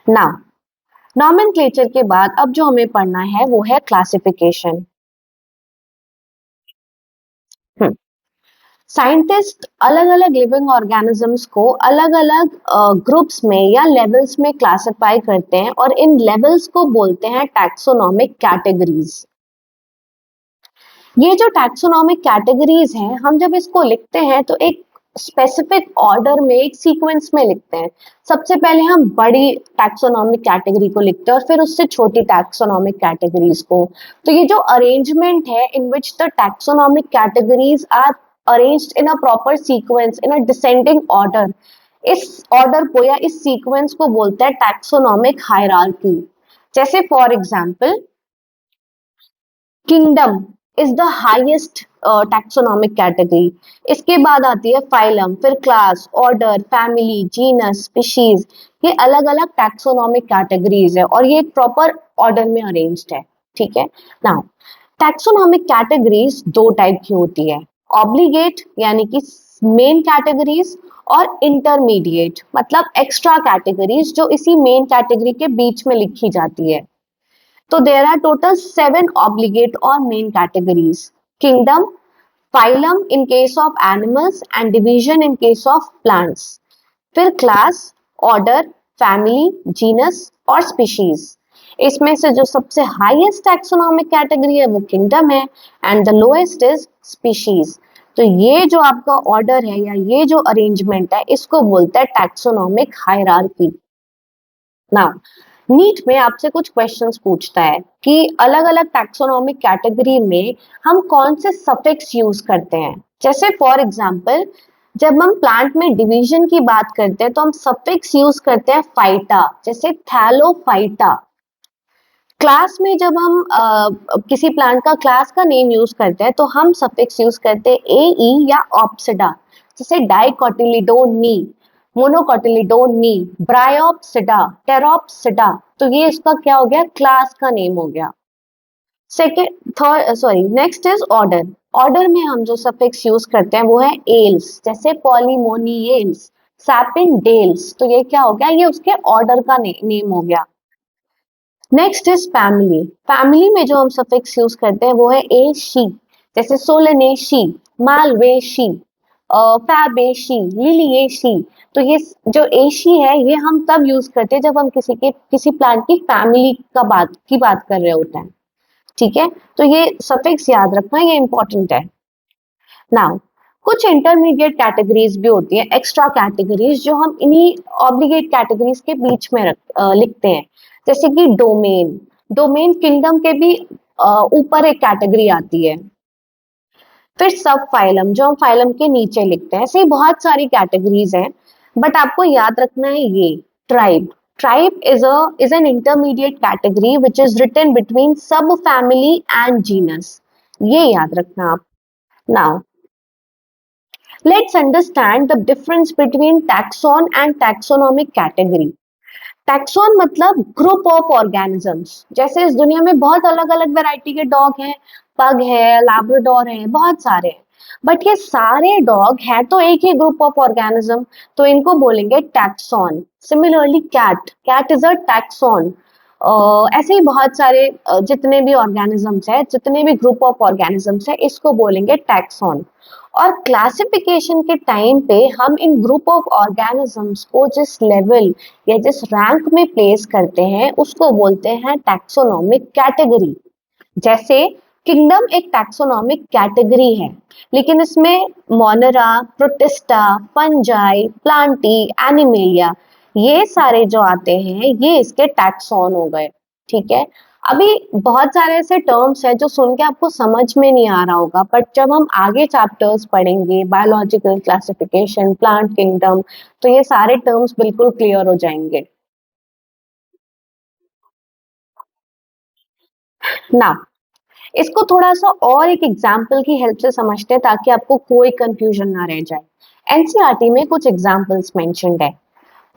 नाउ नॉमेनक्लेचर के बाद अब जो हमें पढ़ना है वो है क्लासिफिकेशन। साइंटिस्ट अलग अलग लिविंग ऑर्गेनिजम्स को अलग अलग ग्रुप्स में या लेवल्स में क्लासिफाई करते हैं और इन लेवल्स को बोलते हैं टैक्सोनॉमिक कैटेगरीज। ये जो टैक्सोनॉमिक कैटेगरीज हैं, हम जब इसको लिखते हैं तो एक स्पेसिफिक ऑर्डर में एक सीक्वेंस में लिखते हैं। सबसे पहले हम बड़ी टैक्सोनॉमिक कैटेगरी को लिखते हैं और फिर उससे छोटी टैक्सोनॉमिक कैटेगरीज को। तो ये जो अरेंजमेंट है in which the taxonomic categories are arranged in a proper sequence in a descending order, इस ऑर्डर को या इस सीक्वेंस को बोलते हैं टैक्सोनॉमिक हायरार्की। जैसे for example kingdom is the highest taxonomic category. इसके बाद आती है फाइलम, फिर class, order, family, genus, species. ये अलग अलग टैक्सोनॉमिक कैटेगरीज है और ये एक प्रॉपर ऑर्डर में अरेंज्ड है। ठीक है। नाउ टैक्सोनॉमिक कैटेगरीज दो टाइप की होती है, ऑब्लिगेट यानी कि मेन कैटेगरीज और इंटरमीडिएट मतलब एक्स्ट्रा कैटेगरीज जो इसी मेन कैटेगरी के बीच में लिखी जाती है। तो there are total 7 obligate or main categories: kingdom, phylum in case of animals and division in case of plants. फिर class, order, family, genus और species. इसमें से जो सबसे हाईएस्ट टैक्सोनॉमिक कैटेगरी है वो किंगडम है and the lowest is species. तो ये जो आपका ऑर्डर है या ये जो अरेंजमेंट है इसको बोलते हैं टैक्सोनॉमिक हायरार्की। नाउ नीट में आपसे कुछ क्वेश्चंस पूछता है कि अलग अलग टैक्सोनॉमिक कैटेगरी में हम कौन से सफिक्स यूज करते हैं। जैसे फॉर एग्जांपल जब हम प्लांट में डिवीजन की बात करते हैं तो हम सफिक्स यूज करते हैं फाइटा, जैसे थैलोफाइटा। क्लास में जब हम किसी प्लांट का क्लास का नेम यूज करते हैं तो हम सफिक्स यूज करते हैं ए ई या ऑप्सिडा, जैसे डाइकोटिलिडोनी, मोनोकोटिलिडोनी, ब्रायोप्सिडा, टेरोप्सिडा। तो ये इसका क्या हो गया, क्लास का नेम हो गया। Second third sorry next is order. Order में हम जो सफिक्स यूज करते हैं वो है एल्स, जैसे पॉलीमोनियल्स, सैपिनडेल्स। तो ये क्या हो गया, ये उसके ऑर्डर का नेम हो गया। Next is family. फैमिली में जो हम सफिक्स यूज करते हैं वो है ए शी, जैसे सोलनेशी, मालवेशी, फैबेशी, लिलिएशी। तो ये जो एशी है ये हम तब यूज करते हैं जब हम किसी प्लांट की फैमिली की बात कर रहे होते हैं। ठीक है, तो ये सफिक्स याद रखना, ये इंपॉर्टेंट है। नाउ कुछ इंटरमीडिएट कैटेगरीज भी होती है, एक्स्ट्रा कैटेगरीज, जो हम इन्हीं ऑब्लिगेट कैटेगरीज के बीच में लिखते हैं। जैसे कि डोमेन। डोमेन किंगडम के भी ऊपर एक कैटेगरी आती है। फिर सब फाइलम, जो हम फाइलम के नीचे लिखते हैं। ऐसे ही बहुत सारी कैटेगरीज हैं, बट आपको याद रखना है ये tribe. Tribe is an intermediate category which is written between subfamily and genus. ये याद रखना आप। Now let's understand the difference between taxon and taxonomic category. Taxon मतलब ग्रुप ऑफ ऑर्गेनिजम्स। जैसे इस दुनिया में बहुत अलग अलग वैरायटी के डॉग हैं, पग है, लैब्राडोर है, बहुत सारे हैं, बट ये सारे डॉग हैं तो एक ही ग्रुप ऑफ ऑर्गेनिज्म, तो इनको बोलेंगे taxon. Similarly cat, cat is a taxon. ऐसे ही बहुत सारे जितने भी ऑर्गेनिजम्स है, जितने भी ग्रुप ऑफ ऑर्गेनिजम्स है, इसको बोलेंगे टैक्सॉन। और क्लासिफिकेशन के टाइम पे हम इन ग्रुप ऑफ ऑर्गेनिजम्स को जिस लेवल या जिस रैंक में प्लेस करते हैं उसको बोलते हैं टैक्सोनॉमिक कैटेगरी। जैसे किंगडम एक टैक्सोनॉमिक कैटेगरी है, लेकिन इसमें Monera, protista, fungi, Plantae, animalia, ये सारे जो आते हैं ये इसके टैक्सॉन हो गए। ठीक है, अभी बहुत सारे ऐसे टर्म्स हैं जो सुन के आपको समझ में नहीं आ रहा होगा, बट जब हम आगे चैप्टर्स पढ़ेंगे, बायोलॉजिकल क्लासिफिकेशन, प्लांट किंगडम, तो ये सारे टर्म्स बिल्कुल क्लियर हो जाएंगे। ना इसको थोड़ा सा और एक एग्जाम्पल की हेल्प से समझते हैं ताकि आपको कोई कंफ्यूजन ना रह जाए। एनसीईआरटी में कुछ एग्जाम्पल्स मेंशन्ड है।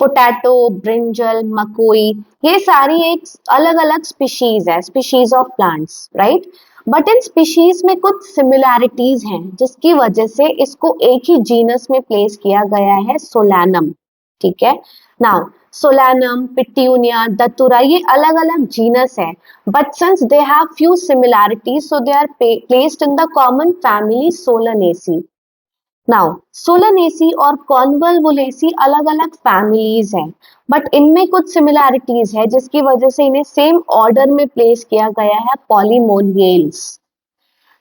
पोटैटो, ब्रिंजल, मकोई, ये सारी एक अलग अलग स्पीशीज है, species of plants, right. But in species में कुछ सिमिलैरिटीज हैं जिसकी वजह से इसको एक ही जीनस में प्लेस किया गया है, सोलैनम। ठीक है, नाउ सोलैनम, पिट्यूनिया, दतुरा, ये अलग अलग जीनस है, but since they have few similarities so they are placed in the common family Solanaceae. Now Solanaceae और कॉन्वल्वुलेसी अलग अलग फैमिलीज हैं, बट इनमें कुछ सिमिलैरिटीज है जिसकी वजह से इन्हें सेम ऑर्डर में प्लेस किया गया है, पॉलीमोनियल्स।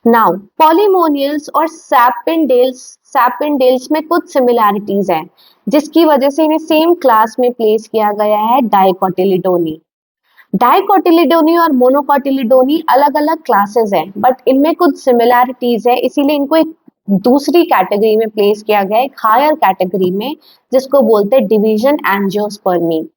नाउ पॉलीमोनियल्स और सैपिनडेल्स में कुछ सिमिलैरिटीज है जिसकी वजह से इन्हें सेम क्लास में प्लेस किया गया है, डाइकोटिलिडोनी। डाइकोटिलिडोनी और मोनोकोटिलिडोनी अलग अलग क्लासेस हैं, बट इनमें कुछ सिमिलैरिटीज है, इसीलिए इनको एक दूसरी कैटेगरी में प्लेस किया गया है, एक हायर कैटेगरी में, जिसको बोलते हैं division angiospermae.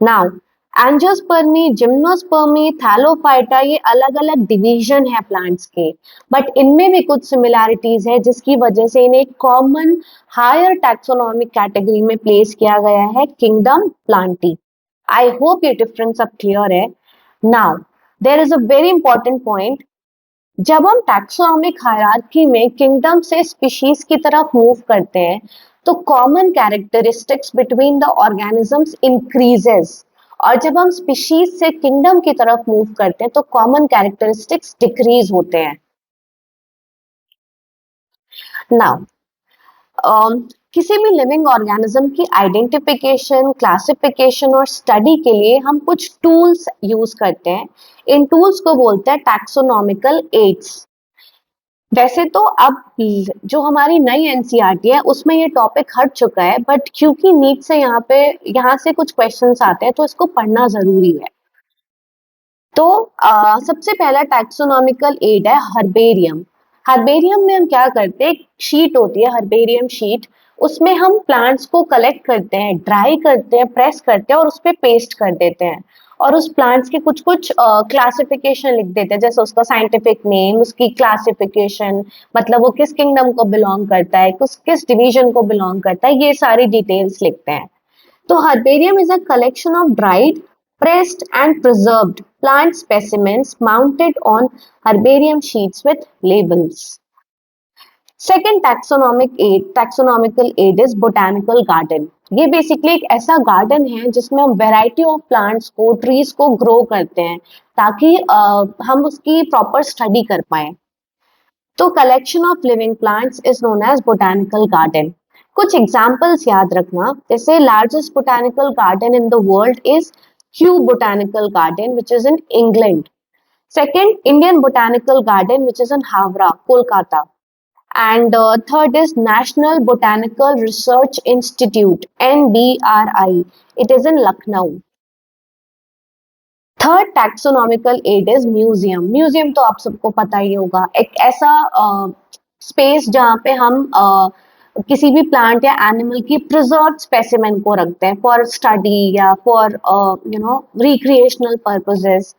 Now angiospermae, gymnospermae, thallophyta, ये अलग अलग डिवीजन है प्लांट्स के, बट इनमें भी कुछ सिमिलैरिटीज है जिसकी वजह से इन्हें कॉमन हायर टैक्सोनॉमिक कैटेगरी में प्लेस किया गया है, किंगडम प्लांटी। आई होप ये डिफरेंस अब क्लियर है। Now there is a very important point. जब हम टैक्सोनॉमिक हायरार्की में किंगडम से स्पीशीज की तरफ मूव करते हैं तो common characteristics between the organisms increases, और जब हम स्पीशीज से किंगडम की तरफ मूव करते हैं तो कॉमन कैरेक्टरिस्टिक्स डिक्रीज होते हैं। नाउ किसी भी लिविंग ऑर्गेनिज्म की आइडेंटिफिकेशन, क्लासिफिकेशन और स्टडी के लिए हम कुछ टूल्स यूज करते हैं। इन टूल्स को बोलते हैं टैक्सोनॉमिकल एड्स। वैसे तो अब जो हमारी नई एनसीईआरटी है उसमें ये टॉपिक हट चुका है, बट क्योंकि नीट से यहाँ से कुछ क्वेश्चंस आते हैं तो इसको पढ़ना जरूरी है। तो सबसे पहला टैक्सोनॉमिकल एड है हर्बेरियम। हर्बेरियम में हम क्या करते हैं, एक शीट होती है हर्बेरियम शीट, उसमें हम प्लांट्स को कलेक्ट करते हैं, ड्राई करते हैं, प्रेस करते हैं और उस पर पेस्ट कर देते हैं और उस प्लांट्स के कुछ कुछ क्लासिफिकेशन लिख देते हैं, जैसे उसका साइंटिफिक नेम, उसकी क्लासिफिकेशन, मतलब वो किस किंगडम को बिलोंग करता है, किस डिवीजन को बिलोंग करता है, ये सारी डिटेल्स लिखते हैं। तो herbarium is a collection of dried, pressed and preserved plant specimens mounted on herbarium sheets with labels. Second taxonomical aid is botanical garden. ये बेसिकली एक ऐसा गार्डन है जिसमें हम वैरायटी ऑफ प्लांट्स को, ट्रीज को ग्रो करते हैं ताकि हम उसकी प्रॉपर स्टडी कर पाए। तो collection of living plants is known as botanical garden. कुछ एग्जांपल्स याद रखना, जैसे largest botanical garden in the world is Kew botanical garden which is in England. Second, Indian botanical garden which is in Howrah, Kolkata. And third is national botanical research institute, NBRI, it is in Lucknow. Third taxonomical aid is museum. Museum तो आप सबको पता ही होगा, एक ऐसा स्पेस जहाँ पे हम किसी भी प्लांट या एनिमल की प्रिजर्व स्पेसिमेन को रखते हैं फॉर स्टडी या फॉर रिक्रिएशनल पर्पसेस।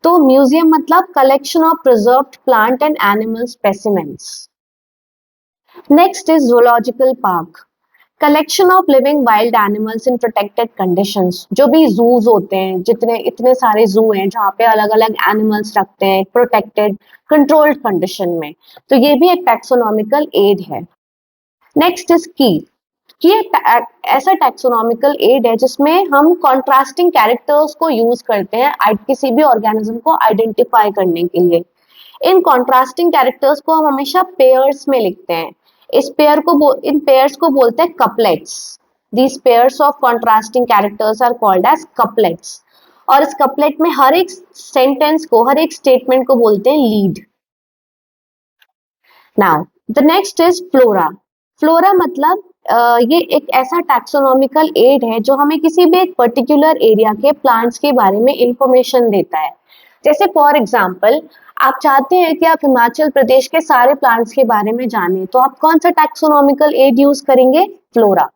तो म्यूजियम मतलब collection of preserved plant and animal specimens. Next is zoological park, collection of living wild animals in protected conditions. जो भी जूज होते हैं, जितने इतने सारे जू हैं जहाँ पे अलग अलग एनिमल्स रखते हैं प्रोटेक्टेड कंट्रोल्ड कंडीशन में, तो ये भी एक टैक्सोनॉमिकल एड है। नेक्स्ट इज की एक ऐसा टैक्सोनॉमिकल एड है जिसमें हम कॉन्ट्रास्टिंग कैरेक्टर्स को यूज करते हैं किसी भी ऑर्गेनिज्म को आइडेंटिफाई करने के लिए। इन कॉन्ट्रास्टिंग कैरेक्टर्स को हम हमेशा पेयर्स में लिखते हैं। इन पेयर्स को बोलते हैं couplets. These pairs of contrasting characters are called as couplets. और इस कपलेट में हर एक सेंटेंस को, हर एक स्टेटमेंट को बोलते हैं lead. Now the next is flora. Flora मतलब ये एक ऐसा टैक्सोनॉमिकल एड है जो हमें किसी भी एक पर्टिकुलर एरिया के प्लांट्स के बारे में इंफॉर्मेशन देता है। जैसे फॉर एग्जांपल, आप चाहते हैं कि आप हिमाचल प्रदेश के सारे प्लांट्स के बारे में जानें, तो आप कौन सा टैक्सोनॉमिकल एड यूज करेंगे? Flora.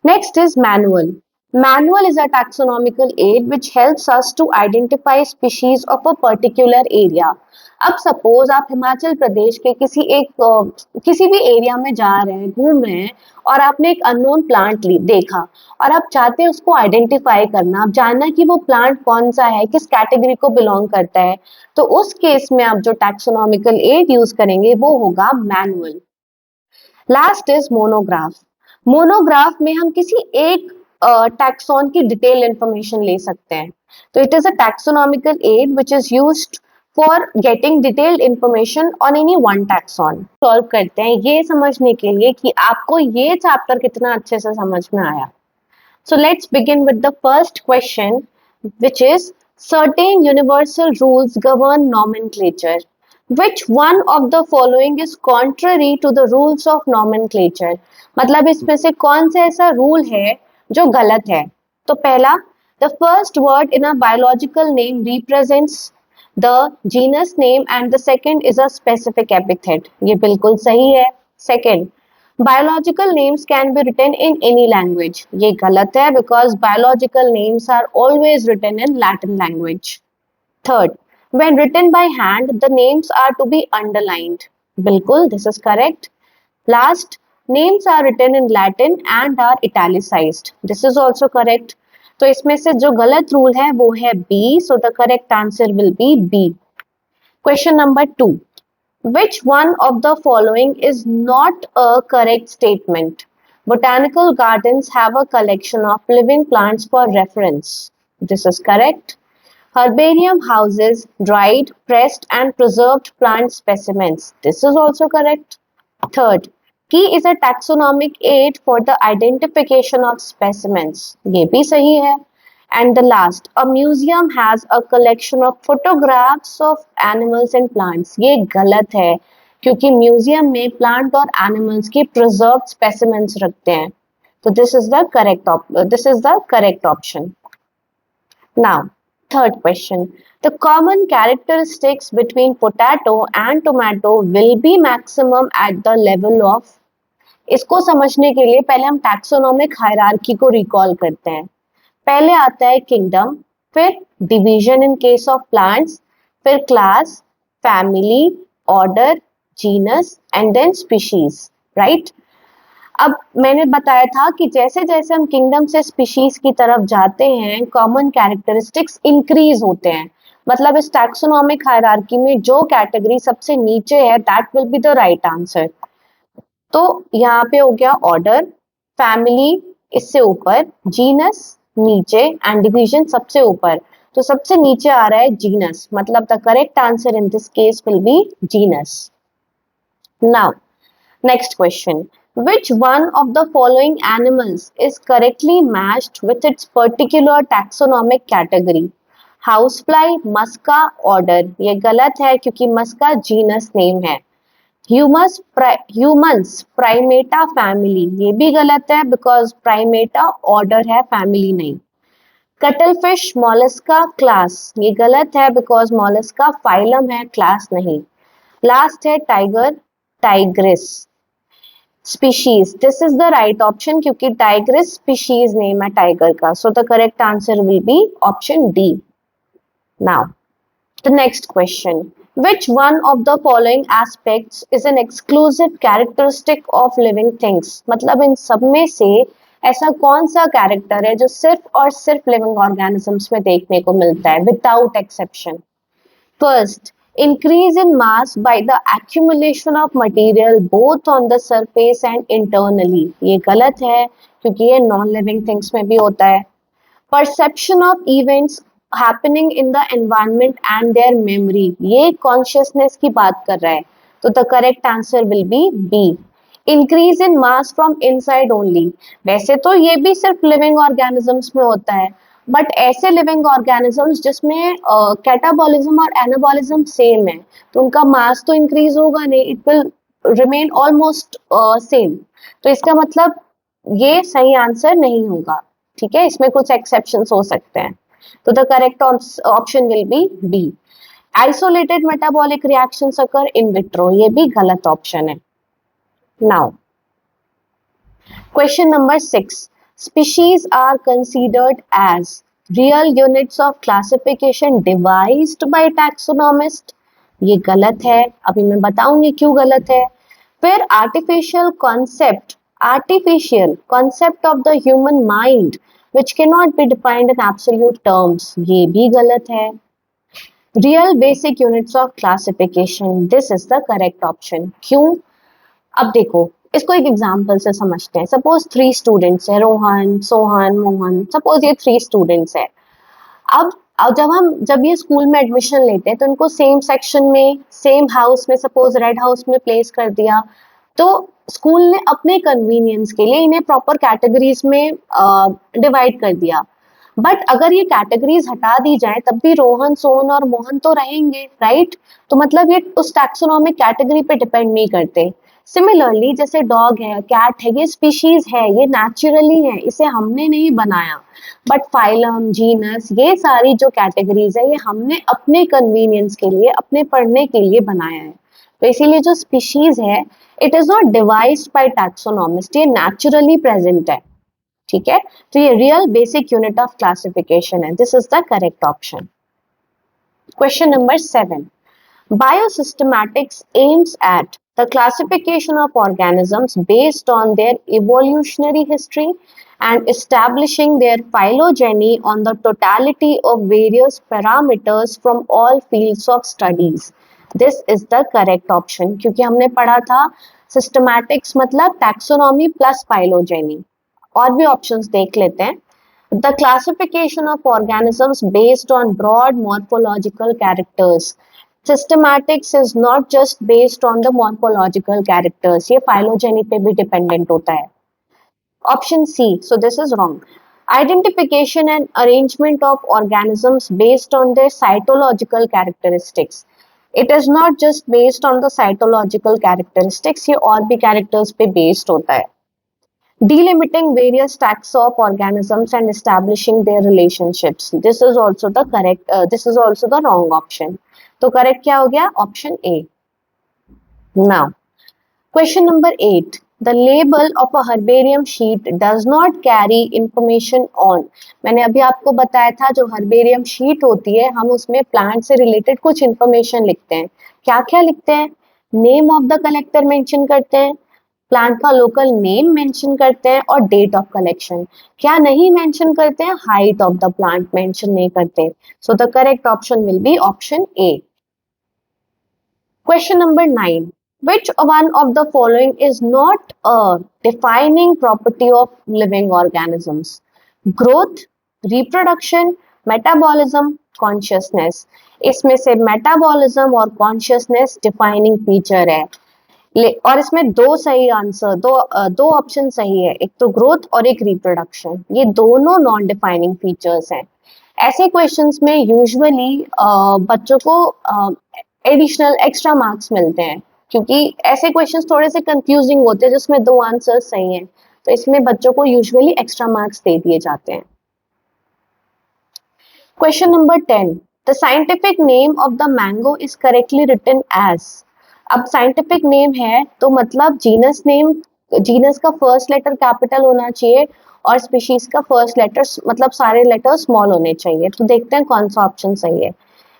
Next is manual. Manual is a taxonomical aid which helps us to identify species of a particular area. अब सपोज आप हिमाचल प्रदेश के किसी भी एरिया में जा रहे हैं, घूम रहे हैं और आपने एक अननोन प्लांट देखा और आप चाहते हैं उसको आइडेंटिफाई करना, आप जानना कि वो प्लांट कौन सा है, किस कैटेगरी को बिलोंग करता है, तो उस केस में आप जो टैक्सोनॉमिकल एड यूज करेंगे वो होगा manual. Last is monograph. Monograph में हम किसी एक टैक्सॉन की डिटेल इंफॉर्मेशन ले सकते हैं। तो it is a taxonomical aid which is used for getting detailed information on any one taxon. Solve करते हैं ये समझने के लिए कि आपको ये चैप्टर कितना अच्छे से समझ में आया। So let's begin with the first question, which is certain universal rules govern nomenclature. Which one of the following is contrary to the rules of nomenclature? मतलब इसमें से कौन सा ऐसा रूल है जो गलत है? तो पहला, the first word in a biological name represents the genus name and the second is a specific epithet. ये बिल्कुल सही है। Second, biological names can be written in any language. ये गलत है because biological names are always written in Latin language. Third, when written by hand, the names are to be underlined. बिल्कुल, this is correct. Last, names are written in Latin and are italicized. This is also correct. तो इसमें से जो गलत रूल है वो है B. So the correct answer will be B. Question number 2. Which one of the following is not a correct statement? Botanical gardens have a collection of living plants for reference. This is correct. Herbarium houses dried, pressed and preserved plant specimens. This is also correct. Third, Key is a taxonomic aid for the identification of specimens. ये भी सही है. And the last, a museum has a collection of photographs of animals and plants. ये गलत है क्योंकि म्यूजियम में प्लांट और एनिमल्स की प्रिजर्व्ड स्पेसिमेंस रखते हैं. तो this is the correct option. Now, third question. The common characteristics between potato and tomato will be maximum at the level of. इसको समझने के लिए पहले हम टैक्सोनॉमिक हायरार्की को रिकॉल करते हैं. पहले आता है किंगडम, फिर division in case of plants, फिर class, family, order, genus and then species, right. अब मैंने बताया था कि जैसे जैसे हम किंगडम से स्पीशीज की तरफ जाते हैं कॉमन कैरेक्टरिस्टिक्स इंक्रीज होते हैं. मतलब इस टैक्सोनॉमिक हायरार्की में जो कैटेगरी सबसे नीचे है that will be the right answer. तो यहाँ पे हो गया ऑर्डर, फैमिली इससे ऊपर, जीनस नीचे एंड डिवीजन सबसे ऊपर. तो सबसे नीचे आ रहा है जीनस, मतलब the correct answer in this case will be genus. Now next question. Which one of the following animals is correctly matched with its particular taxonomic category? Housefly, musca, order. ये गलत है क्योंकि musca genus name है. Humans, primata family. ये भी गलत है because primata order है, family नहीं. Cuttlefish, mollusca, class. ये गलत है because mollusca phylum है, class नहीं. Last है tiger, tigris. Species. This is the right option क्योंकि tigris species name है टाइगर का. So the correct answer will be option D. Now, the next question. Which one of the following aspects is an exclusive characteristic of living things? मतलब इन सब में से ऐसा कौन सा कैरेक्टर है जो सिर्फ और सिर्फ लिविंग ऑर्गेनिजम्स में देखने को मिलता है without exception? First, increase in mass by the accumulation of material both on the surface and internally. ये गलत है क्योंकि ये नॉन लिविंग थिंग्स में भी होता है. Perception of events happening in the environment and their memory. ये consciousness की बात कर रहा है. तो the correct answer will be B. Increase in mass from inside only. वैसे तो ये भी सिर्फ लिविंग ऑर्गेनिजम्स में होता है, बट ऐसे लिविंग ऑर्गेनिजम्स जिसमें कैटाबॉलिज्म और एनाबॉलिज्म सेम है तो उनका मास तो इंक्रीज होगा नहीं, it will remain almost same. तो इसका मतलब ये सही आंसर नहीं होगा. ठीक है, इसमें कुछ एक्सेप्शंस हो सकते हैं. तो the correct option will be B. Isolated metabolic reactions occur in vitro. ये भी गलत ऑप्शन है. Now question number 6. Species are considered as real units of classification devised by taxonomists. ये गलत है, अभी मैं बताऊंगी क्यों गलत है. फिर artificial concept of the human mind which cannot be defined in absolute terms. ये भी गलत है. Real basic units of classification. This is the correct option. क्यों? अब देखो, इसको एक एग्जाम्पल से समझते हैं. सपोज 3 स्टूडेंट्स है, रोहन, सोहन, मोहन. सपोज ये 3 स्टूडेंट्स है. अब जब ये स्कूल में एडमिशन लेते हैं तो इनको सेम सेक्शन में, सेम हाउस में, सपोज रेड हाउस में प्लेस कर दिया. तो स्कूल ने अपने कन्वीनियंस के लिए इन्हें प्रॉपर कैटेगरीज में डिवाइड कर दिया. बट अगर ये कैटेगरीज हटा दी जाए तब भी रोहन, सोहन और मोहन तो रहेंगे, राइट. तो मतलब ये उस टैक्सोनॉमिक कैटेगरी पे डिपेंड नहीं करते. सिमिलरली जैसे डॉग है, कैट है, ये स्पीशीज है, ये नेचुरली है, इसे हमने नहीं बनाया. बट फाइलम, जीनस, ये सारी जो कैटेगरीज है ये हमने अपने कन्वीनियंस के लिए, अपने पढ़ने के लिए बनाया है. तो इसीलिए जो स्पीशीज है it is not devised by taxonomist, ये नेचुरली प्रेजेंट है. ठीक है, तो ये real basic unit of classification है. This is the correct option. Question number 7. Biosystematics aims at the classification of organisms based on their evolutionary history and establishing their phylogeny on the totality of various parameters from all fields of studies. This is the correct option क्योंकि हमने पढ़ा था systematics मतलब taxonomy plus phylogeny. और भी ऑप्शंस देख लेते हैं. The classification of organisms based on broad morphological characters. Systematics is not just based on the morphological characters, ये फाइलोजेनी पे भी डिपेंडेंट होता है. Option C, so this is wrong. Identification and arrangement of organisms based on their cytological characteristics. It is not just based on the cytological characteristics, ये और भी characters पे based होता है. Delimiting various taxa of organisms and establishing their relationships. This is also the correct. This is also the wrong option. तो correct क्या हो गया? Option A. Now, question number 8. The label of a herbarium sheet does not carry information on. मैंने अभी आपको बताया था जो herbarium sheet होती है हम उसमें plant से related कुछ information लिखते हैं. क्या क्या लिखते हैं? Name of the collector mention करते हैं, प्लांट का लोकल नेम मेंशन करते हैं और डेट ऑफ कलेक्शन. क्या नहीं मेंशन करते हैं? Height of the plant mention नहीं करते. So the correct option will be option A. Question number 9. Which one of the following is not a defining property of living organisms? Growth, reproduction, metabolism, consciousness. इसमें से मेटाबॉलिज्म और कॉन्शियसनेस डिफाइनिंग फीचर है. और इसमें दो सही आंसर, दो ऑप्शन सही है, एक तो ग्रोथ और एक रिप्रोडक्शन. ये दोनों नॉन डिफाइनिंग फीचर्स हैं. ऐसे क्वेश्चंस में यूजुअली बच्चों को एडिशनल एक्स्ट्रा मार्क्स मिलते हैं क्योंकि ऐसे क्वेश्चंस थोड़े से कंफ्यूजिंग होते हैं जिसमें दो आंसर सही हैं, तो इसमें बच्चों को यूजुअली एक्स्ट्रा मार्क्स दे दिए जाते हैं. Question number 10. The scientific name of the mango is correctly written as. अब साइंटिफिक नेम है तो मतलब जीनस नेम, जीनस का फर्स्ट लेटर कैपिटल होना चाहिए और स्पीशीज का फर्स्ट लेटर मतलब सारे लेटर स्मॉल होने चाहिए. तो देखते हैं कौन सा ऑप्शन सही है.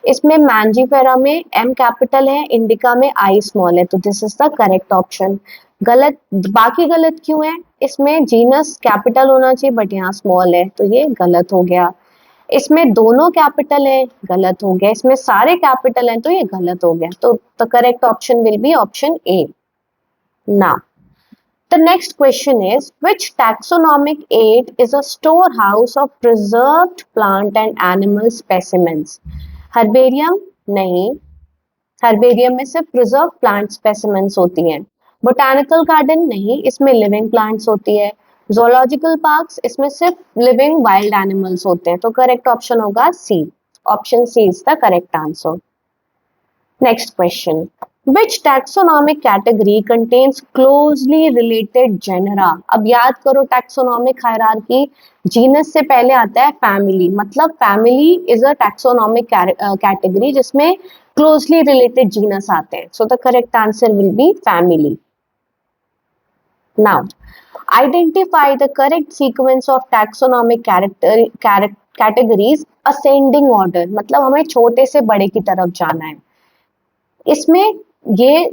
इसमें मैंजीफेरा में एम कैपिटल है, इंडिका में आई स्मॉल है, तो this is the correct option. गलत, बाकी गलत क्यों है? इसमें जीनस कैपिटल होना चाहिए बट यहाँ स्मॉल है, तो ये गलत हो गया. इसमें दोनों कैपिटल है, गलत हो गया. इसमें सारे कैपिटल हैं तो ये गलत हो गया. तो the correct option will be option A. Now the next question is which taxonomic aid is a store house of preserved plant and animal specimens. Herbarium नहीं, हर्बेरियम में सिर्फ प्रिजर्व प्लांट स्पेसिमेंस होती हैं. बोटानिकल गार्डन नहीं, इसमें लिविंग प्लांट्स होती है. जोलॉजिकल पार्क्स, इसमें सिर्फ लिविंग वाइल्ड एनिमल्स होते हैं. तो करेक्ट ऑप्शन होगा C. Option C is the correct answer. Next question. Which taxonomic category contains closely related genera? अब याद करो taxonomic hierarchy, जीनस से पहले आता है फैमिली, मतलब family is a taxonomic category जिसमें क्लोजली रिलेटेड जीनस आते हैं. So the correct answer will be family. Now identify the correct sequence of taxonomic categories ascending order, मतलब हमें छोटे से बड़े की तरफ जाना है. इसमें ये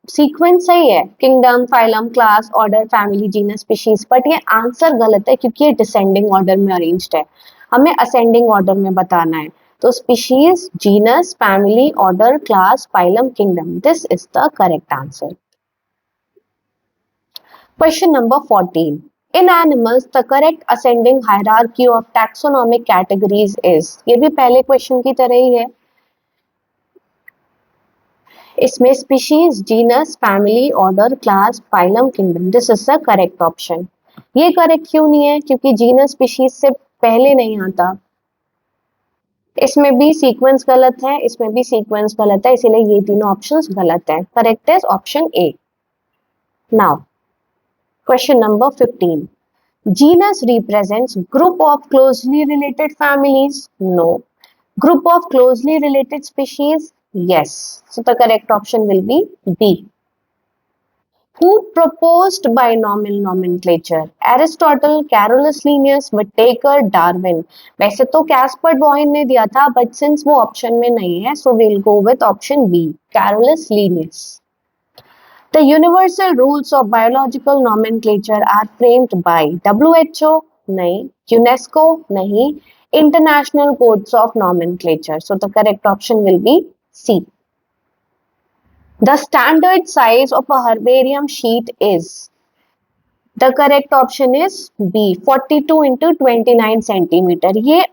सीक्वेंस सही है, kingdom, phylum, class, order, family, genus, species, but ये आंसर गलत है क्योंकि ये डिसेंडिंग ऑर्डर में अरेंज्ड है. हमें असेंडिंग ऑर्डर में बताना है. तो species, genus, family, order, class, phylum, kingdom, this is the correct answer. Question number 14. In animals, the correct ascending hierarchy of taxonomic categories is. ये भी पहले क्वेश्चन की तरह ही है. इसमें species, genus, family, order, class, phylum, kingdom, this is the correct option. ये करेक्ट क्यों नहीं है? क्योंकि जीनस स्पीशीज से पहले नहीं आता. इसमें भी सीक्वेंस गलत है, इसमें भी सीक्वेंस गलत है, इसीलिए ये तीनों ऑप्शंस गलत है. Correct is option A. Now question number 15. Genus represents group of closely related families. No. Group of closely related species. Yes. So the correct option will be B. Who proposed binomial nomenclature? Aristotle, Carolus Linnaeus, Whittaker, Darwin. वैसे तो कैस्पर्ड बॉयन ने दिया था, but since वो ऑप्शन में नहीं है, so we'll go with option B. Carolus Linnaeus. The universal rules of biological nomenclature are framed by WHO, nahi, UNESCO, nahi, International Codes of Nomenclature. So the correct option will be C. The standard size of a herbarium sheet is. The correct option is B. 42 into 29 centimeter. ये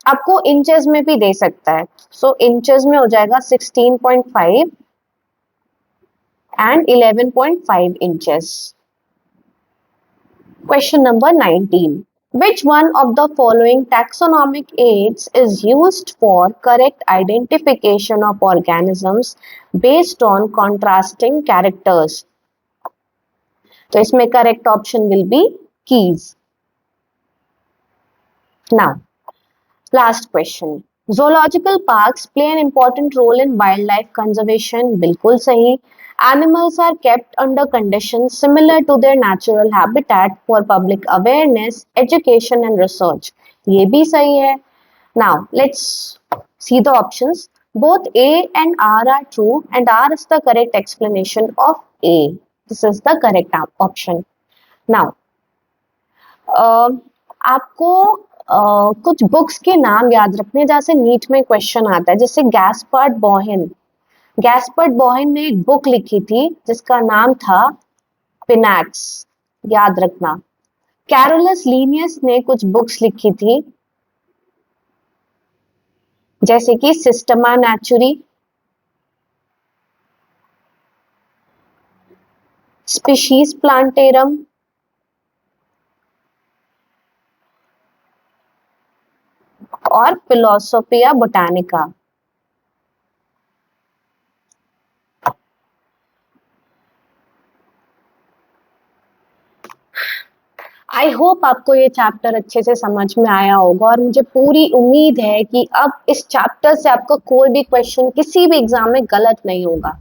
आपको इंचेस में भी दे सकता है, सो इंचेस में हो जाएगा 16.5 and 11.5 inches. Question number 19. Which one of the following taxonomic aids is used for correct identification of organisms based on contrasting characters? तो इसमें correct option will be keys. Now, last question. Zoological parks play an important role in wildlife conservation. बिल्कुल सही. Animals are kept under conditions similar to their natural habitat for public awareness, education and research. ये भी सही है. Now, let's see the options. Both A and R are true and R is the correct explanation of A. This is the correct option. Now, आपको कुछ बुक्स के नाम याद रखने जैसे नीट में क्वेश्चन आता है, जैसे गैस्पर्ड बोहेन ने एक बुक लिखी थी जिसका नाम था पिनैक्स, याद रखना. कैरोलस लीनियस ने कुछ बुक्स लिखी थी जैसे कि सिस्टमा नेचुरी, स्पीशीज प्लांटेरम और फिलोसोफिया बोटानिका. आई होप आपको ये चैप्टर अच्छे से समझ में आया होगा और मुझे पूरी उम्मीद है कि अब इस चैप्टर से आपका कोई भी क्वेश्चन किसी भी एग्जाम में गलत नहीं होगा.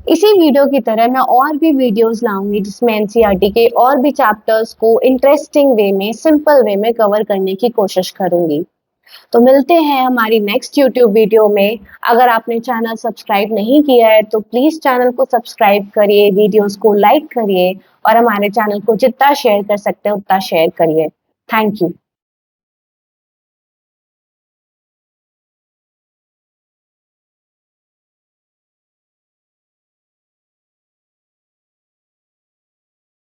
इसी वीडियो की तरह मैं और भी वीडियोस लाऊंगी जिसमें एनसीईआरटी के और भी चैप्टर्स को इंटरेस्टिंग वे में, सिंपल वे में कवर करने की कोशिश करूंगी. तो मिलते हैं हमारी नेक्स्ट यूट्यूब वीडियो में. अगर आपने चैनल सब्सक्राइब नहीं किया है तो प्लीज चैनल को सब्सक्राइब करिए, वीडियोस को लाइक करिए और हमारे चैनल को जितना शेयर कर सकते हैं उतना शेयर करिए. Thank you.